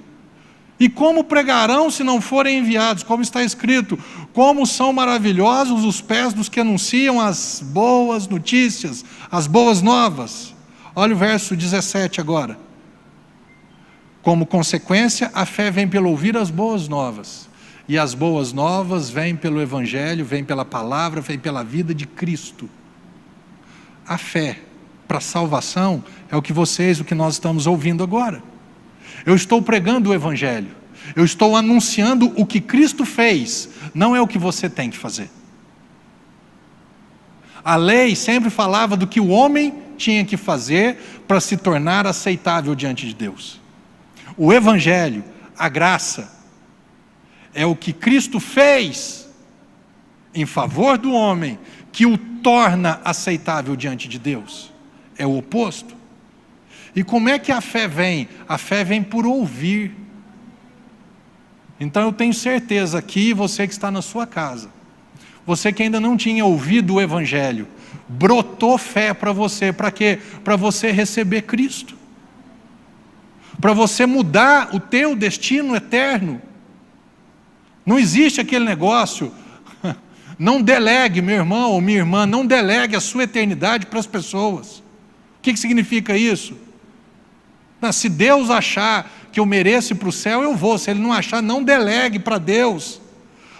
E como pregarão se não forem enviados? Como está escrito, como são maravilhosos os pés dos que anunciam as boas notícias, as boas novas. Olha o verso 17 agora. Como consequência, a fé vem pelo ouvir as boas novas. E as boas novas vêm pelo Evangelho, vêm pela palavra, vêm pela vida de Cristo. A fé para a salvação é o que nós estamos ouvindo agora. Eu estou pregando o Evangelho. Eu estou anunciando o que Cristo fez. Não é o que você tem que fazer. A lei sempre falava do que o homem tinha que fazer para se tornar aceitável diante de Deus. O Evangelho, a graça, é o que Cristo fez em favor do homem, que o torna aceitável diante de Deus. É o oposto. E como é que a fé vem? A fé vem por ouvir. Então eu tenho certeza aqui, você que está na sua casa, você que ainda não tinha ouvido o Evangelho, brotou fé para você. Para quê? Para você receber Cristo. Para você mudar o teu destino eterno. Não existe aquele negócio, Não delegue, meu irmão ou minha irmã, não delegue a sua eternidade para as pessoas. O que significa isso? Se Deus achar que eu mereço ir para o céu, eu vou. Se Ele não achar, não delegue para Deus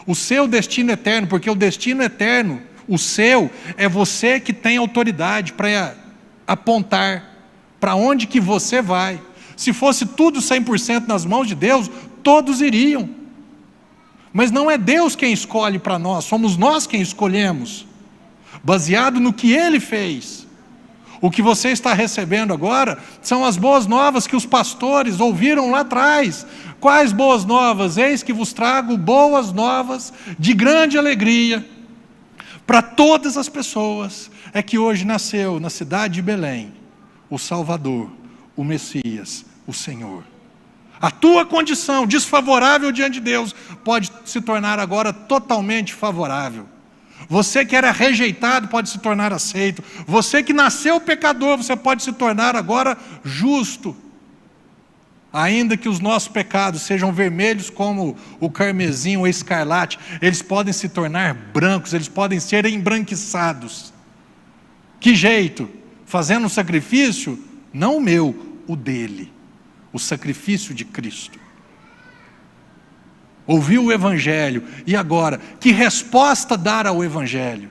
o seu destino eterno, porque o destino eterno, o seu, é você que tem autoridade para apontar para onde que você vai. Se fosse tudo 100% nas mãos de Deus, todos iriam. Mas não é Deus quem escolhe para nós, somos nós quem escolhemos, baseado no que Ele fez. O que você está recebendo agora são as boas novas que os pastores ouviram lá atrás. Quais boas novas? Eis que vos trago boas novas de grande alegria para todas as pessoas. É que hoje nasceu na cidade de Belém o Salvador, o Messias, o Senhor. A tua condição desfavorável diante de Deus pode se tornar agora totalmente favorável. Você que era rejeitado pode se tornar aceito. Você que nasceu pecador, você pode se tornar agora justo. Ainda que os nossos pecados sejam vermelhos como o carmesim ou o escarlate, eles podem se tornar brancos, eles podem ser embranquiçados. Que jeito? Fazendo um sacrifício? Não o meu, o dele. O sacrifício de Cristo. Ouviu o Evangelho, e agora? Que resposta dar ao Evangelho?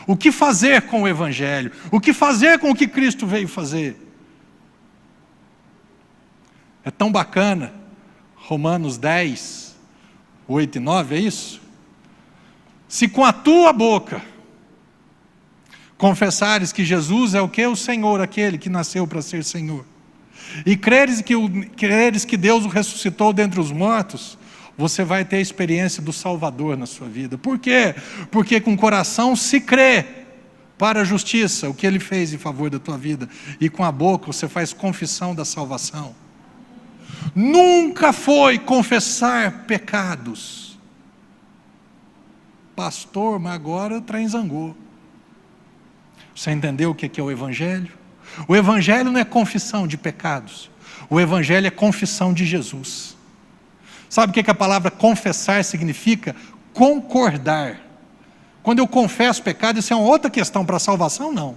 O que fazer com o Evangelho? O que fazer com o que Cristo veio fazer? É tão bacana, Romanos 10, 8 e 9, é isso? Se com a tua boca confessares que Jesus é o que? O Senhor, aquele que nasceu para ser Senhor, e creres que Deus o ressuscitou dentre os mortos, você vai ter a experiência do Salvador na sua vida. Por quê? Porque com o coração se crê para a justiça, o que Ele fez em favor da tua vida, e com a boca você faz confissão da salvação. Nunca foi confessar pecados. Pastor, mas agora o trem zangou. Você entendeu o que é o Evangelho? O Evangelho não é confissão de pecados. O Evangelho é confissão de Jesus. Sabe o que a palavra confessar significa? Concordar. Quando eu confesso pecado, isso é uma outra questão. Para a salvação, não.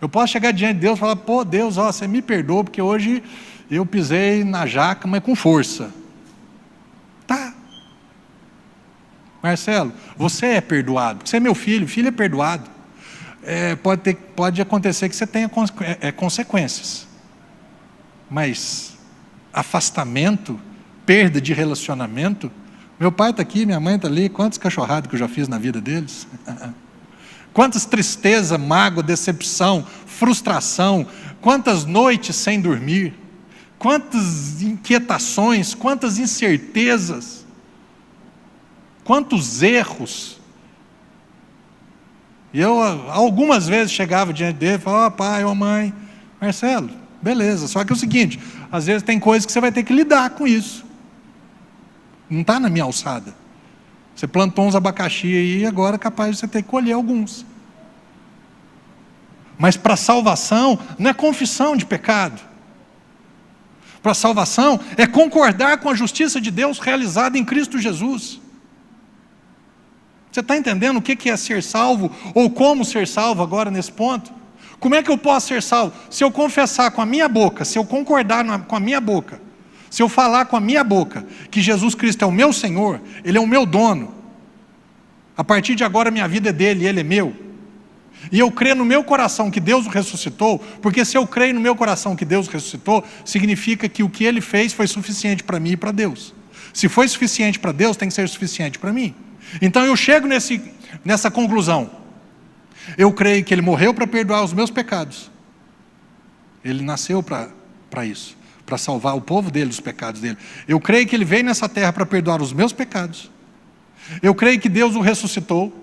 Eu posso chegar diante de Deus e falar: pô, Deus, ó, você me perdoa, porque hoje eu pisei na jaca, mas com força. Tá. Marcelo, você é perdoado. Você é meu filho, filho é perdoado. Pode acontecer que você tenha consequências, mas afastamento, perda de relacionamento. Meu pai está aqui, minha mãe está ali. Quantos cachorrados que eu já fiz na vida deles? Quantas tristeza, mágoa, decepção, frustração, quantas noites sem dormir, quantas inquietações, quantas incertezas, quantos erros. E eu algumas vezes chegava diante dele e falava: ó, pai, ó mãe, Marcelo, beleza, só que é o seguinte, às vezes tem coisas que você vai ter que lidar com isso, não está na minha alçada. Você plantou uns abacaxi aí, e agora é capaz de você ter que colher alguns. Mas para a salvação não é confissão de pecado. Para a salvação é concordar com a justiça de Deus realizada em Cristo Jesus. Você está entendendo o que é ser salvo, ou como ser salvo agora nesse ponto? Como é que eu posso ser salvo? Se eu confessar com a minha boca, se eu concordar com a minha boca, se eu falar com a minha boca que Jesus Cristo é o meu Senhor, Ele é o meu dono, a partir de agora minha vida é dele, Ele é meu, e eu creio no meu coração que Deus o ressuscitou, porque se eu creio no meu coração que Deus o ressuscitou, significa que o que Ele fez foi suficiente para mim e para Deus. Se foi suficiente para Deus, tem que ser suficiente para mim. Então eu chego nessa conclusão. Eu creio que Ele morreu para perdoar os meus pecados. Ele nasceu para isso, para salvar o povo dele dos pecados dele. Eu creio que Ele veio nessa terra para perdoar os meus pecados. Eu creio que Deus o ressuscitou.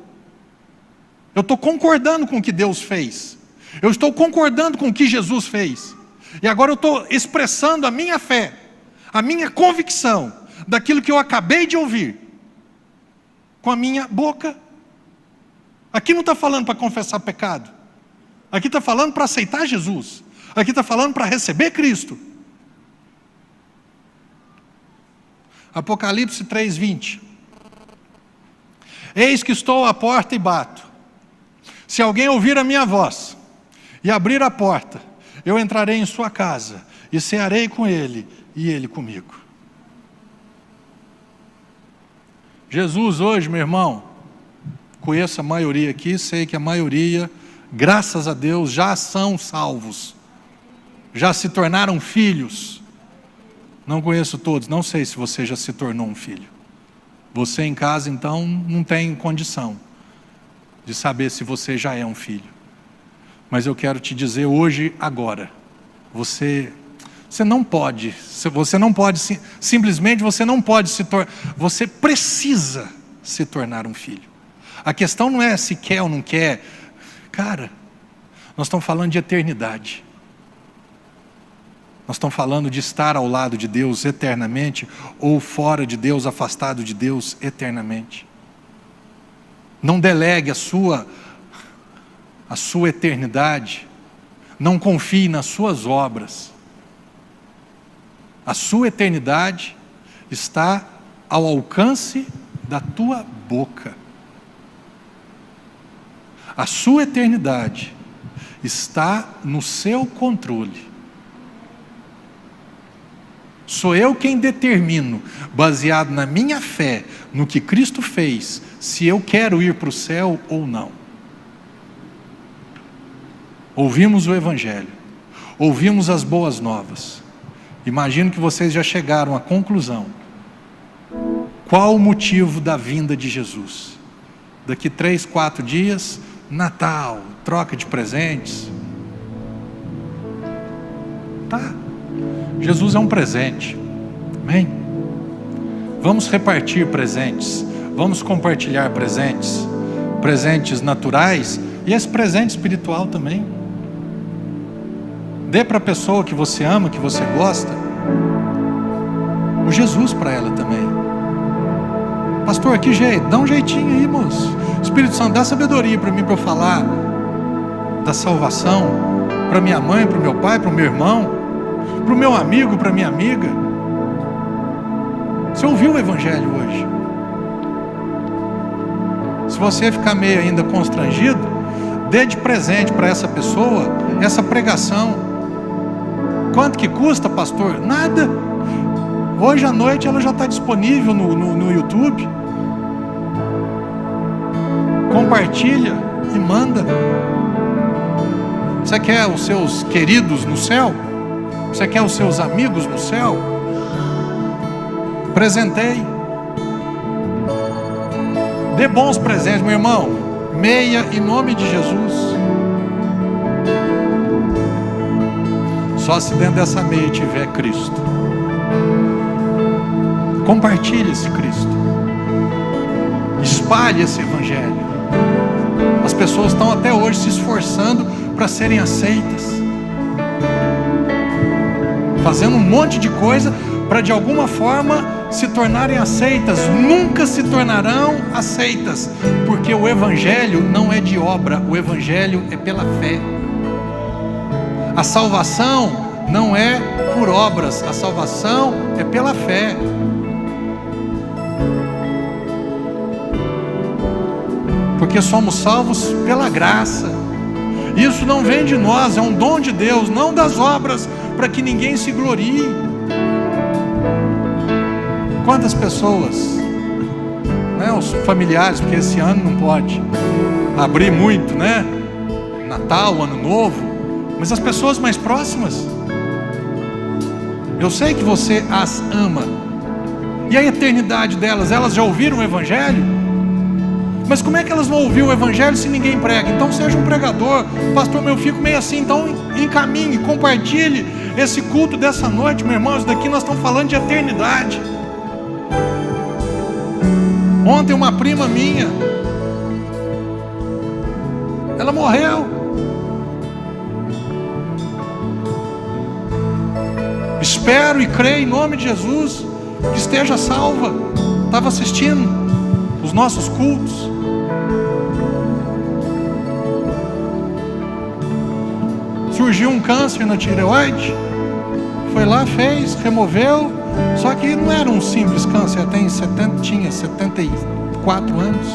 Eu estou concordando com o que Deus fez. Eu estou concordando com o que Jesus fez. E agora eu estou expressando a minha fé, a minha convicção daquilo que eu acabei de ouvir com a minha boca. Aqui não está falando para confessar pecado. Aqui está falando para aceitar Jesus. Aqui está falando para receber Cristo. Apocalipse 3:20. Eis que estou à porta e bato. Se alguém ouvir a minha voz e abrir a porta, eu entrarei em sua casa e cearei com ele e ele comigo. Jesus hoje, meu irmão, conheço a maioria aqui, sei que a maioria, graças a Deus, já são salvos, já se tornaram filhos. Não conheço todos, não sei se você já se tornou um filho. Você em casa, então, não tem condição de saber se você já é um filho. Mas eu quero te dizer hoje, agora, você não pode, simplesmente você não pode se tornar, você precisa se tornar um filho. A questão não é se quer ou não quer. Cara, nós estamos falando de eternidade. Nós estamos falando de estar ao lado de Deus eternamente, ou fora de Deus, afastado de Deus eternamente. Não delegue a sua eternidade, não confie nas suas obras. A sua eternidade está ao alcance da tua boca. A sua eternidade está no seu controle. Sou eu quem determino, baseado na minha fé, no que Cristo fez, se eu quero ir para o céu ou não. Ouvimos o Evangelho, ouvimos as boas novas. Imagino que vocês já chegaram à conclusão. Qual o motivo da vinda de Jesus? Daqui 3, 4 dias, Natal, troca de presentes. Tá. Jesus é um presente, amém? Vamos repartir presentes, vamos compartilhar presentes, presentes naturais e esse presente espiritual também. Dê para a pessoa que você ama, que você gosta, o Jesus para ela também. Pastor, que jeito? Dá um jeitinho aí, moço. Espírito Santo, dá sabedoria para mim, para eu falar da salvação, para minha mãe, para o meu pai, para o meu irmão, para o meu amigo, para a minha amiga. Você ouviu o Evangelho hoje? Se você ficar meio ainda constrangido, dê de presente para essa pessoa essa pregação. Quanto que custa, pastor? Nada. Hoje à noite ela já está disponível no YouTube. Compartilha e manda. Você quer os seus queridos no céu? Você quer os seus amigos no céu? Presenteie. Dê bons presentes, meu irmão. Meia em nome de Jesus. Só se dentro dessa meia tiver Cristo. Compartilhe esse Cristo. Espalhe esse Evangelho. As pessoas estão até hoje se esforçando para serem aceitas, fazendo um monte de coisa para de alguma forma se tornarem aceitas. Nunca se tornarão aceitas, porque o Evangelho não é de obra, o Evangelho é pela fé. A salvação não é por obras, a salvação é pela fé. Porque somos salvos pela graça. Isso não vem de nós, é um dom de Deus, não das obras, para que ninguém se glorie. Quantas pessoas, né, os familiares, porque esse ano não pode abrir muito, né? Natal, Ano Novo, mas as pessoas mais próximas, eu sei que você as ama, e a eternidade delas, elas já ouviram o Evangelho? Mas como é que elas vão ouvir o Evangelho se ninguém prega? Então seja um pregador. Pastor, eu fico meio assim, então encaminhe, compartilhe esse culto dessa noite, meu irmão. Isso daqui nós estamos falando de eternidade. Ontem uma prima minha, ela morreu. Espero e creio em nome de Jesus que esteja salva. Estava assistindo os nossos cultos. Surgiu um câncer na tireoide, foi lá, fez, removeu, só que não era um simples câncer, tinha 74 anos.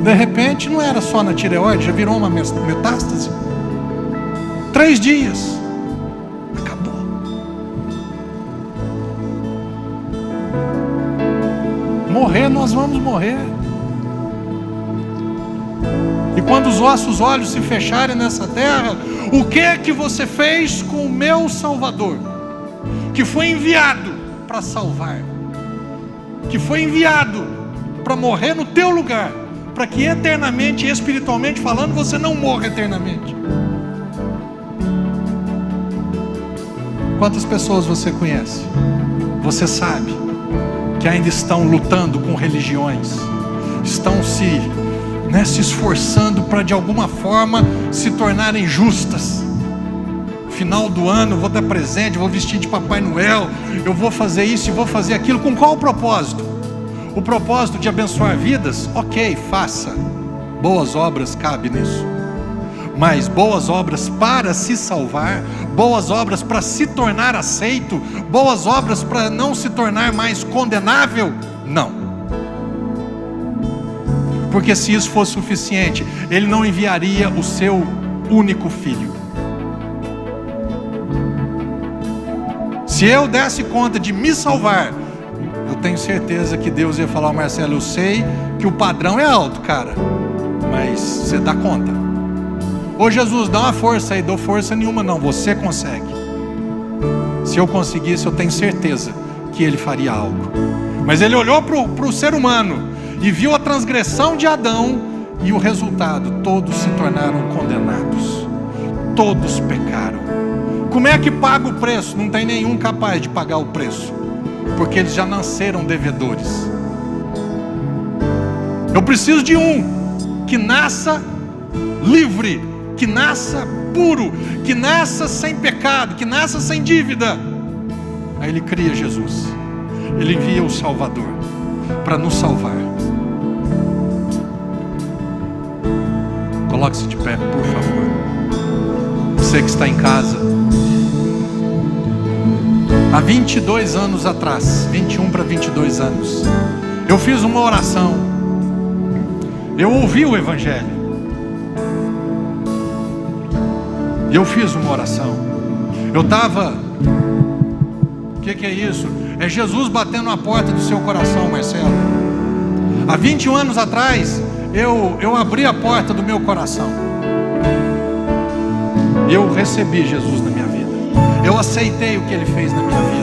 De repente não era só na tireoide, já virou uma metástase. 3 dias, acabou. Morrer, nós vamos morrer. E quando os vossos olhos se fecharem nessa terra, o que é que você fez com o meu Salvador, que foi enviado para salvar, que foi enviado para morrer no teu lugar, para que eternamente e espiritualmente falando você não morra eternamente? Quantas pessoas você conhece? Você sabe que ainda estão lutando com religiões, estão se esforçando para de alguma forma se tornarem justas. Final do ano, vou dar presente, vou vestir de Papai Noel, eu vou fazer isso e vou fazer aquilo. Com qual propósito? O propósito de abençoar vidas? Ok, faça. Boas obras cabe nisso. Mas boas obras para se salvar, boas obras para se tornar aceito, boas obras para não se tornar mais condenável? Não. Porque se isso fosse suficiente, Ele não enviaria o seu único filho. Se eu desse conta de me salvar, eu tenho certeza que Deus ia falar: Marcelo, eu sei que o padrão é alto, cara, mas você dá conta. Ô Jesus, dá uma força aí. Dou força nenhuma não, você consegue. Se eu conseguisse, eu tenho certeza que Ele faria algo. Mas Ele olhou para o ser humano e viu a transgressão de Adão, e o resultado: todos se tornaram condenados, todos pecaram. Como é que paga o preço? Não tem nenhum capaz de pagar o preço, porque eles já nasceram devedores. Eu preciso de um que nasça livre, que nasça puro, que nasça sem pecado, que nasça sem dívida. Aí Ele cria Jesus, Ele envia o Salvador para nos salvar. Coloque-se de pé, por favor. Você que está em casa. Há 22 anos atrás, 21 para 22 anos, eu fiz uma oração. Eu ouvi o Evangelho. Eu fiz uma oração. Eu estava... O que é isso? É Jesus batendo na porta do seu coração, Marcelo. Há 21 anos atrás, eu abri a porta do meu coração. Eu recebi Jesus na minha vida. Eu aceitei o que Ele fez na minha vida.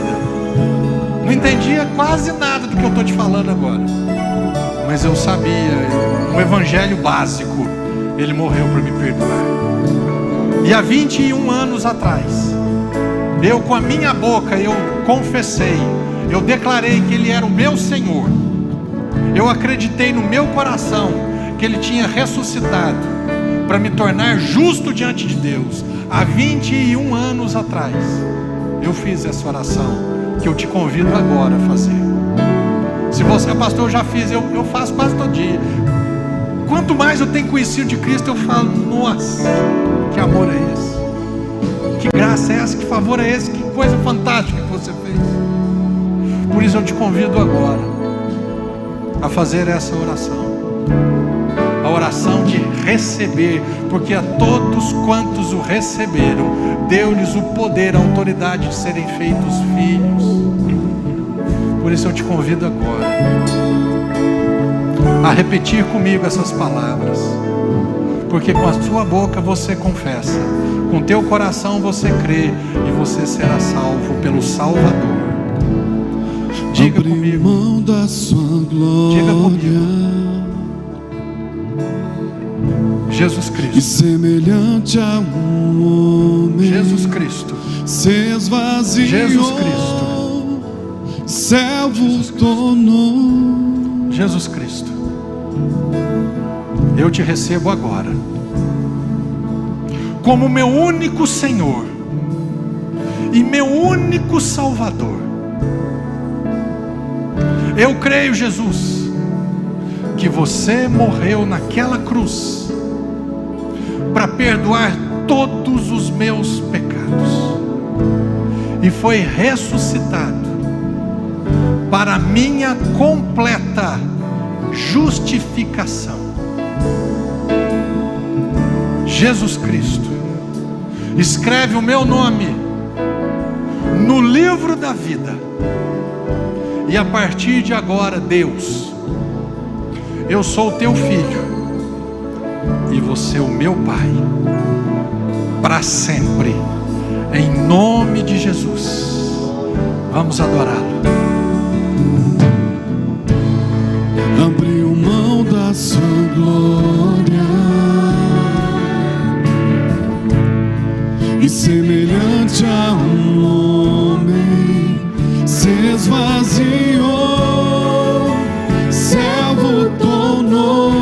Não entendia quase nada do que eu estou te falando agora, mas eu sabia, um evangelho básico. Ele morreu para me perdoar. E há 21 anos atrás, eu com a minha boca, eu confessei, eu declarei que Ele era o meu Senhor. Eu acreditei no meu coração que Ele tinha ressuscitado para me tornar justo diante de Deus. Há 21 anos atrás, eu fiz essa oração, que eu te convido agora a fazer. Se você, pastor, eu já fiz, eu faço quase todo dia. Quanto mais eu tenho conhecido de Cristo, eu falo: nossa, que amor é esse? Que graça é essa? Que favor é esse? Que coisa fantástica que você fez. Por isso eu te convido agora a fazer essa oração. A oração de receber, porque a todos quantos o receberam, deu-lhes o poder, a autoridade de serem feitos filhos. Por isso eu te convido agora a repetir comigo essas palavras, porque com a sua boca você confessa, com teu coração você crê, e você será salvo pelo Salvador. Diga comigo. Mão da sua glória. Diga comigo. Jesus Cristo. E semelhante a um homem, Jesus Cristo. se esvaziou. Jesus Cristo. Servo tornou. Jesus Cristo. Eu te recebo agora como meu único Senhor e meu único Salvador. Eu creio, Jesus, que você morreu naquela cruz para perdoar todos os meus pecados e foi ressuscitado para minha completa justificação. Jesus Cristo, escreve o meu nome no livro da vida. E a partir de agora, Deus, eu sou o teu filho e você o meu pai, para sempre, em nome de Jesus. Vamos adorá-lo. Abriu mão da sua glória e semelhante a um homem se esvaziou, servo tornou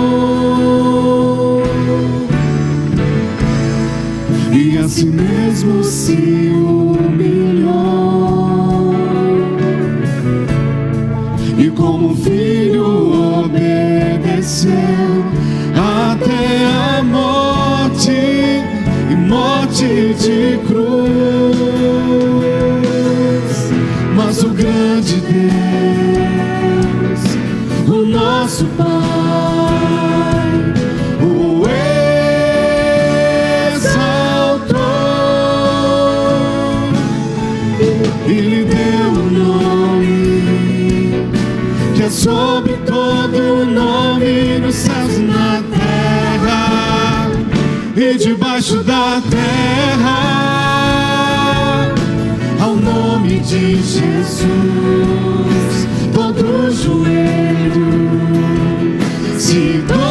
e a si mesmo se humilhou, e como filho obedeceu até a morte, e morte de cruz. Mas o grande Deus, o nosso Pai, o exaltou e lhe deu um nome que é sobre todo nome, nos céus e na terra e debaixo da terra. Ao nome de Jesus, todo joelho se dobrará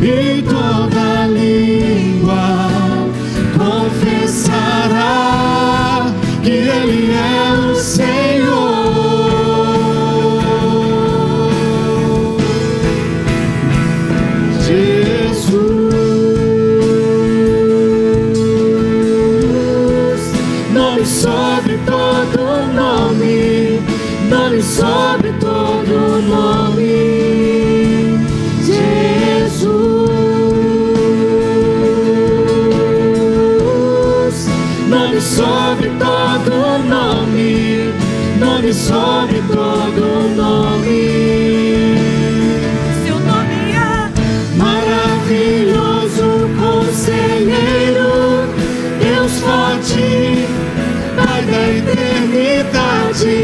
e toda língua confessará que Ele é o Senhor. Sobre todo nome, nome sobre todo nome, Jesus. Nome sobre todo nome, nome sobre todo nome. Seu nome é maravilhoso, conselheiro, Deus forte, Pai da eternidade,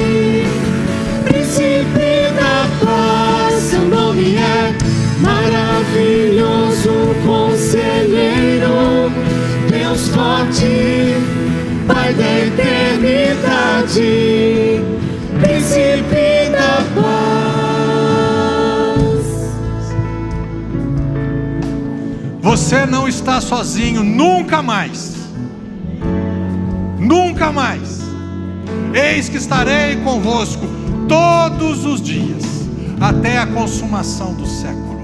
príncipe da paz. Seu nome é maravilhoso, conselheiro, Deus forte, Pai da eternidade, príncipe da paz. Você não está sozinho, nunca mais. Nunca mais. Eis que estarei convosco todos os dias, até a consumação do século,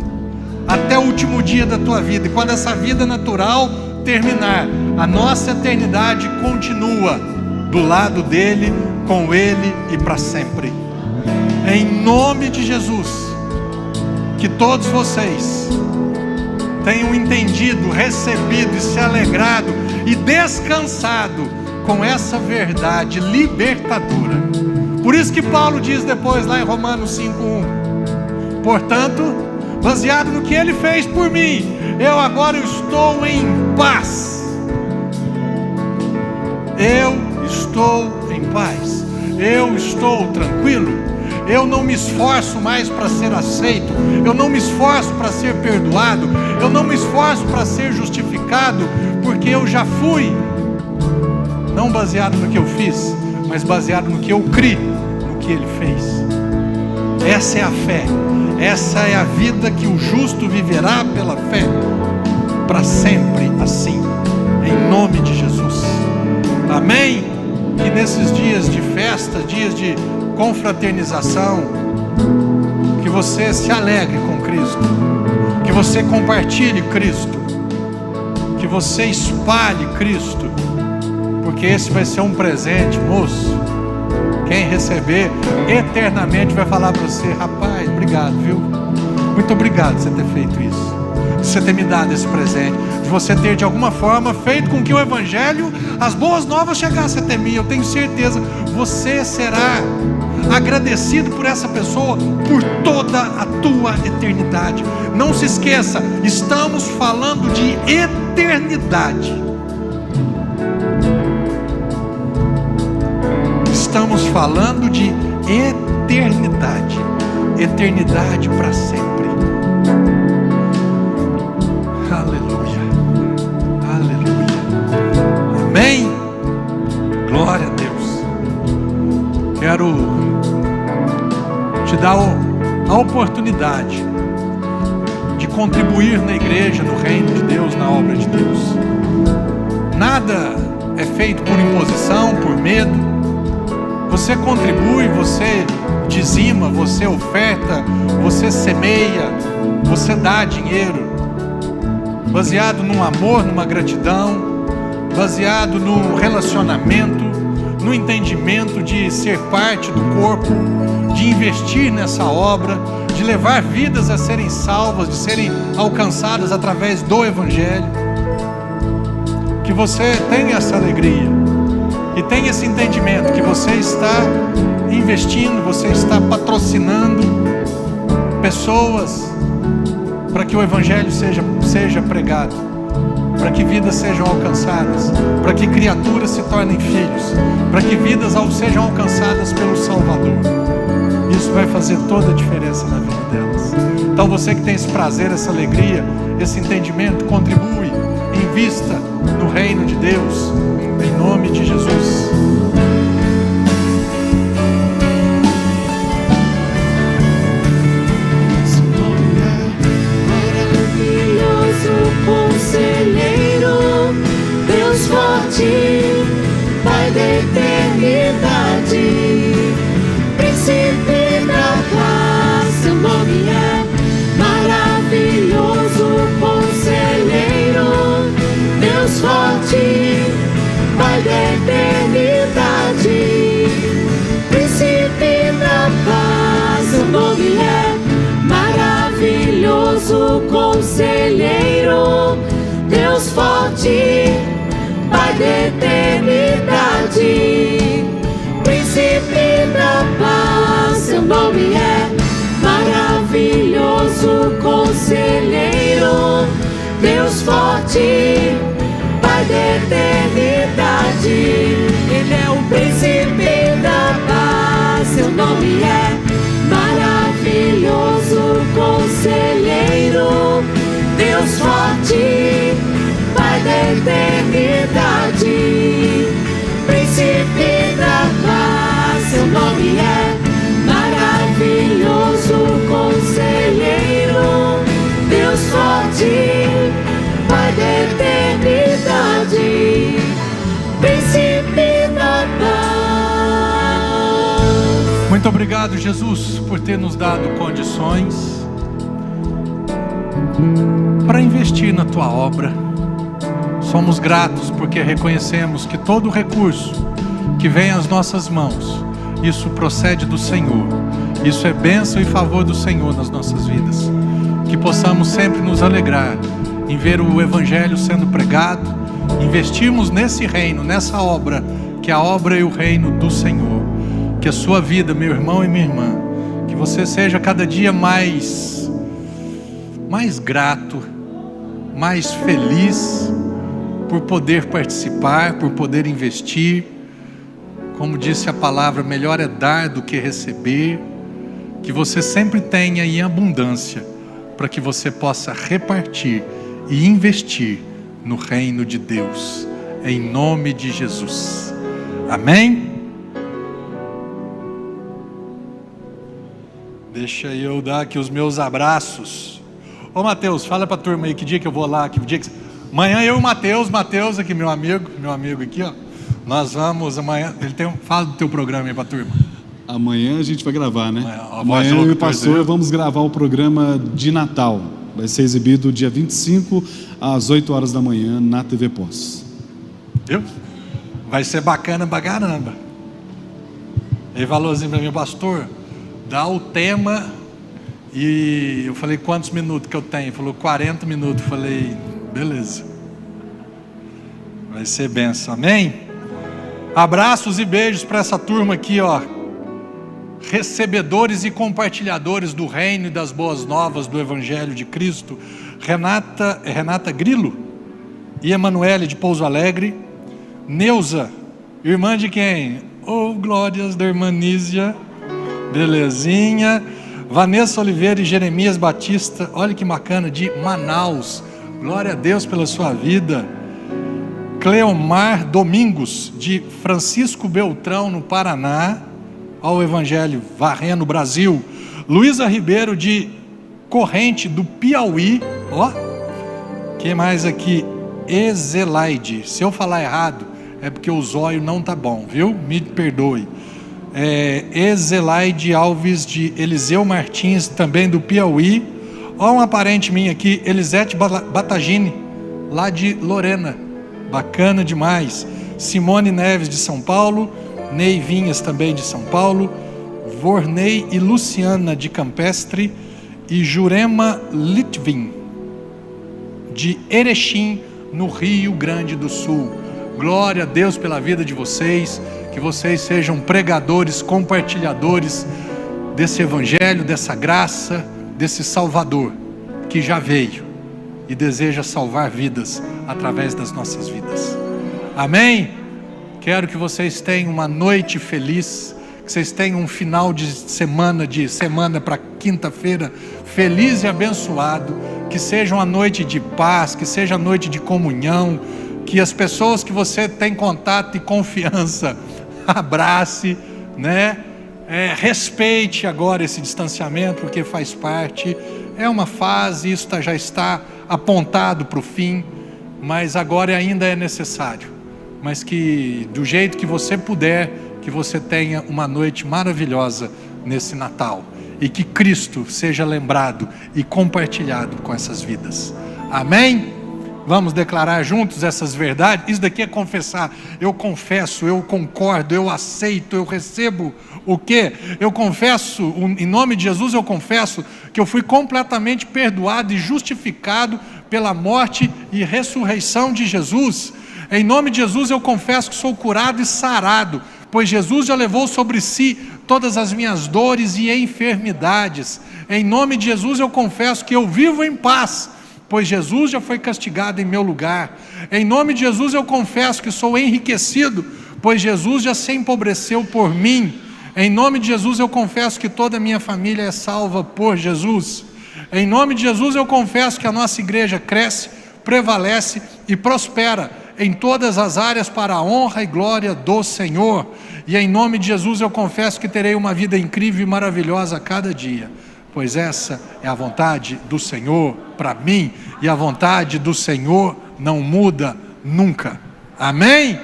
até o último dia da tua vida. E quando essa vida natural terminar, a nossa eternidade continua do lado dele, com ele e para sempre. Em nome de Jesus, que todos vocês tenham entendido, recebido e se alegrado e descansado com essa verdade libertadora. Por isso que Paulo diz depois lá em Romanos 5:1: portanto, baseado no que ele fez por mim, eu agora estou em paz. Eu estou em paz. Eu estou tranquilo. Eu não me esforço mais para ser aceito. Eu não me esforço para ser perdoado. Eu não me esforço para ser justificado, porque eu já fui. Não baseado no que eu fiz, mas baseado no que eu criei, no que Ele fez. Essa é a fé. Essa é a vida que o justo viverá pela fé, para sempre assim, em nome de Jesus. Amém? Que nesses dias de festa, dias de confraternização, que você se alegre com Cristo, que você compartilhe Cristo, que você espalhe Cristo, porque esse vai ser um presente, moço. Quem receber eternamente vai falar para você: rapaz, obrigado, viu? Muito obrigado por você ter feito isso, de você ter me dado esse presente, de você ter de alguma forma feito com que o Evangelho, as boas novas chegassem até mim. Eu tenho certeza, você será agradecido por essa pessoa por toda a tua eternidade. Não se esqueça, estamos falando de eternidade. Estamos falando de eternidade. Eternidade para sempre. Aleluia. Aleluia. Amém. Glória a Deus. Quero te dar a oportunidade de contribuir na igreja, no reino de Deus, na obra de Deus. Nada é feito por imposição, por medo. Você contribui, você dizima, você oferta, você semeia, você dá dinheiro, baseado num amor, numa gratidão, baseado no relacionamento, no entendimento de ser parte do corpo, de investir nessa obra, de levar vidas a serem salvas, de serem alcançadas através do Evangelho. Que você tenha essa alegria e tenha esse entendimento que você está investindo, você está patrocinando pessoas para que o Evangelho seja pregado, para que vidas sejam alcançadas, para que criaturas se tornem filhos, para que vidas sejam alcançadas pelo Salvador. Isso vai fazer toda a diferença na vida delas. Então você que tem esse prazer, essa alegria, esse entendimento, contribui, invista no reino de Deus, em nome de Jesus. Conselheiro, Deus forte, Pai da eternidade, Príncipe da paz, seu nome é maravilhoso. Conselheiro, Deus forte, Pai da eternidade, Príncipe da paz, seu nome é maravilhoso. Conselheiro, Deus forte, Pai da eternidade, Príncipe da paz, seu nome é maravilhoso. Conselheiro, Deus forte, Pai da eternidade, Ele é o Príncipe da paz, seu nome é maravilhoso. Conselheiro, Deus forte, Pai da eternidade, Príncipe da paz, seu nome é maravilhoso. Conselheiro, Deus forte, Pai da eternidade, Príncipe da paz. Muito obrigado, Jesus, por ter nos dado condições para investir na tua obra. Somos gratos porque reconhecemos que todo recurso que vem às nossas mãos, isso procede do Senhor. Isso é bênção e favor do Senhor nas nossas vidas. Que possamos sempre nos alegrar em ver o Evangelho sendo pregado, investirmos nesse reino, nessa obra, que é a obra e o reino do Senhor. Que a sua vida, meu irmão e minha irmã, que você seja cada dia mais grato, mais feliz por poder participar, por poder investir. Como disse a palavra, melhor é dar do que receber. Que você sempre tenha em abundância, para que você possa repartir e investir no reino de Deus, em nome de Jesus. Amém? Deixa eu dar aqui os meus abraços. Ô Mateus, fala pra turma aí que dia que eu vou lá, que dia que... Amanhã eu e o Mateus aqui, meu amigo aqui, ó. Nós vamos amanhã, fala do teu programa aí pra turma. Amanhã a gente vai gravar, né? Amanhã eu e o pastor vamos gravar o programa de Natal. Vai ser exibido dia 25 às 8 horas da manhã na TV Pós. Viu? Vai ser bacana pra caramba. Ele falou assim pra mim, pastor, dá o tema. E eu falei, quantos minutos que eu tenho? Ele falou, 40 minutos. Eu falei, beleza. Vai ser benção, amém? Abraços e beijos para essa turma aqui, ó. recebedores e compartilhadores do reino e das boas novas do Evangelho de Cristo, Renata Grilo e Emanuele de Pouso Alegre. Neuza, irmã de quem? Oh, glórias da irmã Nísia, belezinha. Vanessa Oliveira e Jeremias Batista, olha que bacana, de Manaus, glória a Deus pela sua vida. Cleomar Domingos, de Francisco Beltrão, no Paraná, ao Evangelho varrendo o Brasil. Luísa Ribeiro, de Corrente do Piauí, ó, quem mais aqui? Ezelaide, se eu falar errado, é porque o zóio não tá bom, viu? Me perdoe. Ezelaide Alves, de Eliseu Martins, também do Piauí. Ó, uma parente minha aqui, Elisete Batagini, lá de Lorena, bacana demais. Simone Neves, de São Paulo. Ney Vinhas, também de São Paulo. Vorney e Luciana, de Campestre. E Jurema Litvin, de Erechim, no Rio Grande do Sul. Glória a Deus pela vida de vocês, que vocês sejam pregadores, compartilhadores desse Evangelho, dessa graça, desse Salvador, que já veio e deseja salvar vidas através das nossas vidas. Amém? Quero que vocês tenham uma noite feliz, que vocês tenham um final de semana para quinta-feira, feliz e abençoado, que seja uma noite de paz, que seja a noite de comunhão, que as pessoas que você tem contato e confiança, abrace, né? Respeite agora esse distanciamento, porque faz parte, é uma fase, isso já está apontado para o fim, mas agora ainda é necessário, mas que do jeito que você puder, que você tenha uma noite maravilhosa nesse Natal, e que Cristo seja lembrado e compartilhado com essas vidas. Amém? Vamos declarar juntos essas verdades. Isso daqui é confessar. Eu confesso, eu concordo, eu aceito, eu recebo o quê? Eu confesso, em nome de Jesus eu confesso que eu fui completamente perdoado e justificado pela morte e ressurreição de Jesus. Em nome de Jesus eu confesso que sou curado e sarado, pois Jesus já levou sobre si todas as minhas dores e enfermidades. Em nome de Jesus eu confesso que eu vivo em paz, pois Jesus já foi castigado em meu lugar. Em nome de Jesus eu confesso que sou enriquecido, pois Jesus já se empobreceu por mim. Em nome de Jesus eu confesso que toda a minha família é salva por Jesus. Em nome de Jesus eu confesso que a nossa igreja cresce, prevalece e prospera em todas as áreas para a honra e glória do Senhor. E em nome de Jesus eu confesso que terei uma vida incrível e maravilhosa a cada dia, pois essa é a vontade do Senhor para mim, e a vontade do Senhor não muda nunca. Amém?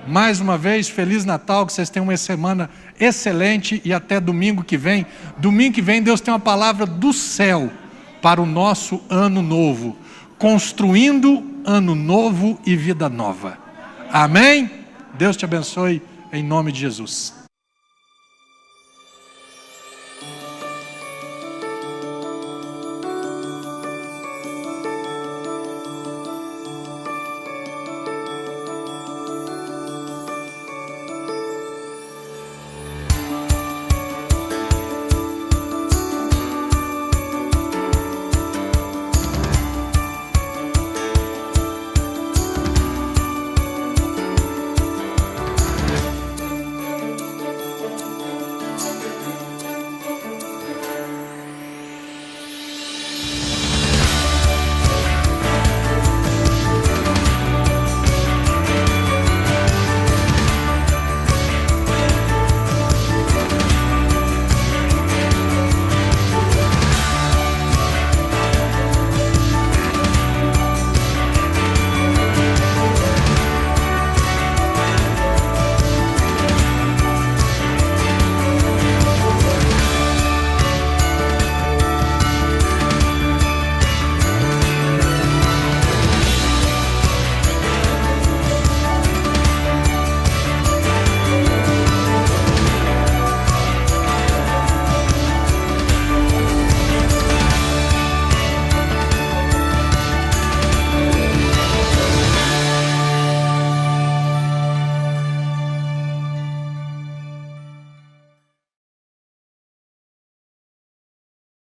Mais uma vez, Feliz Natal, que vocês tenham uma semana excelente, e até domingo que vem. Domingo que vem Deus tem uma palavra do céu para o nosso ano novo, construindo ano novo e vida nova. Amém? Deus te abençoe, em nome de Jesus.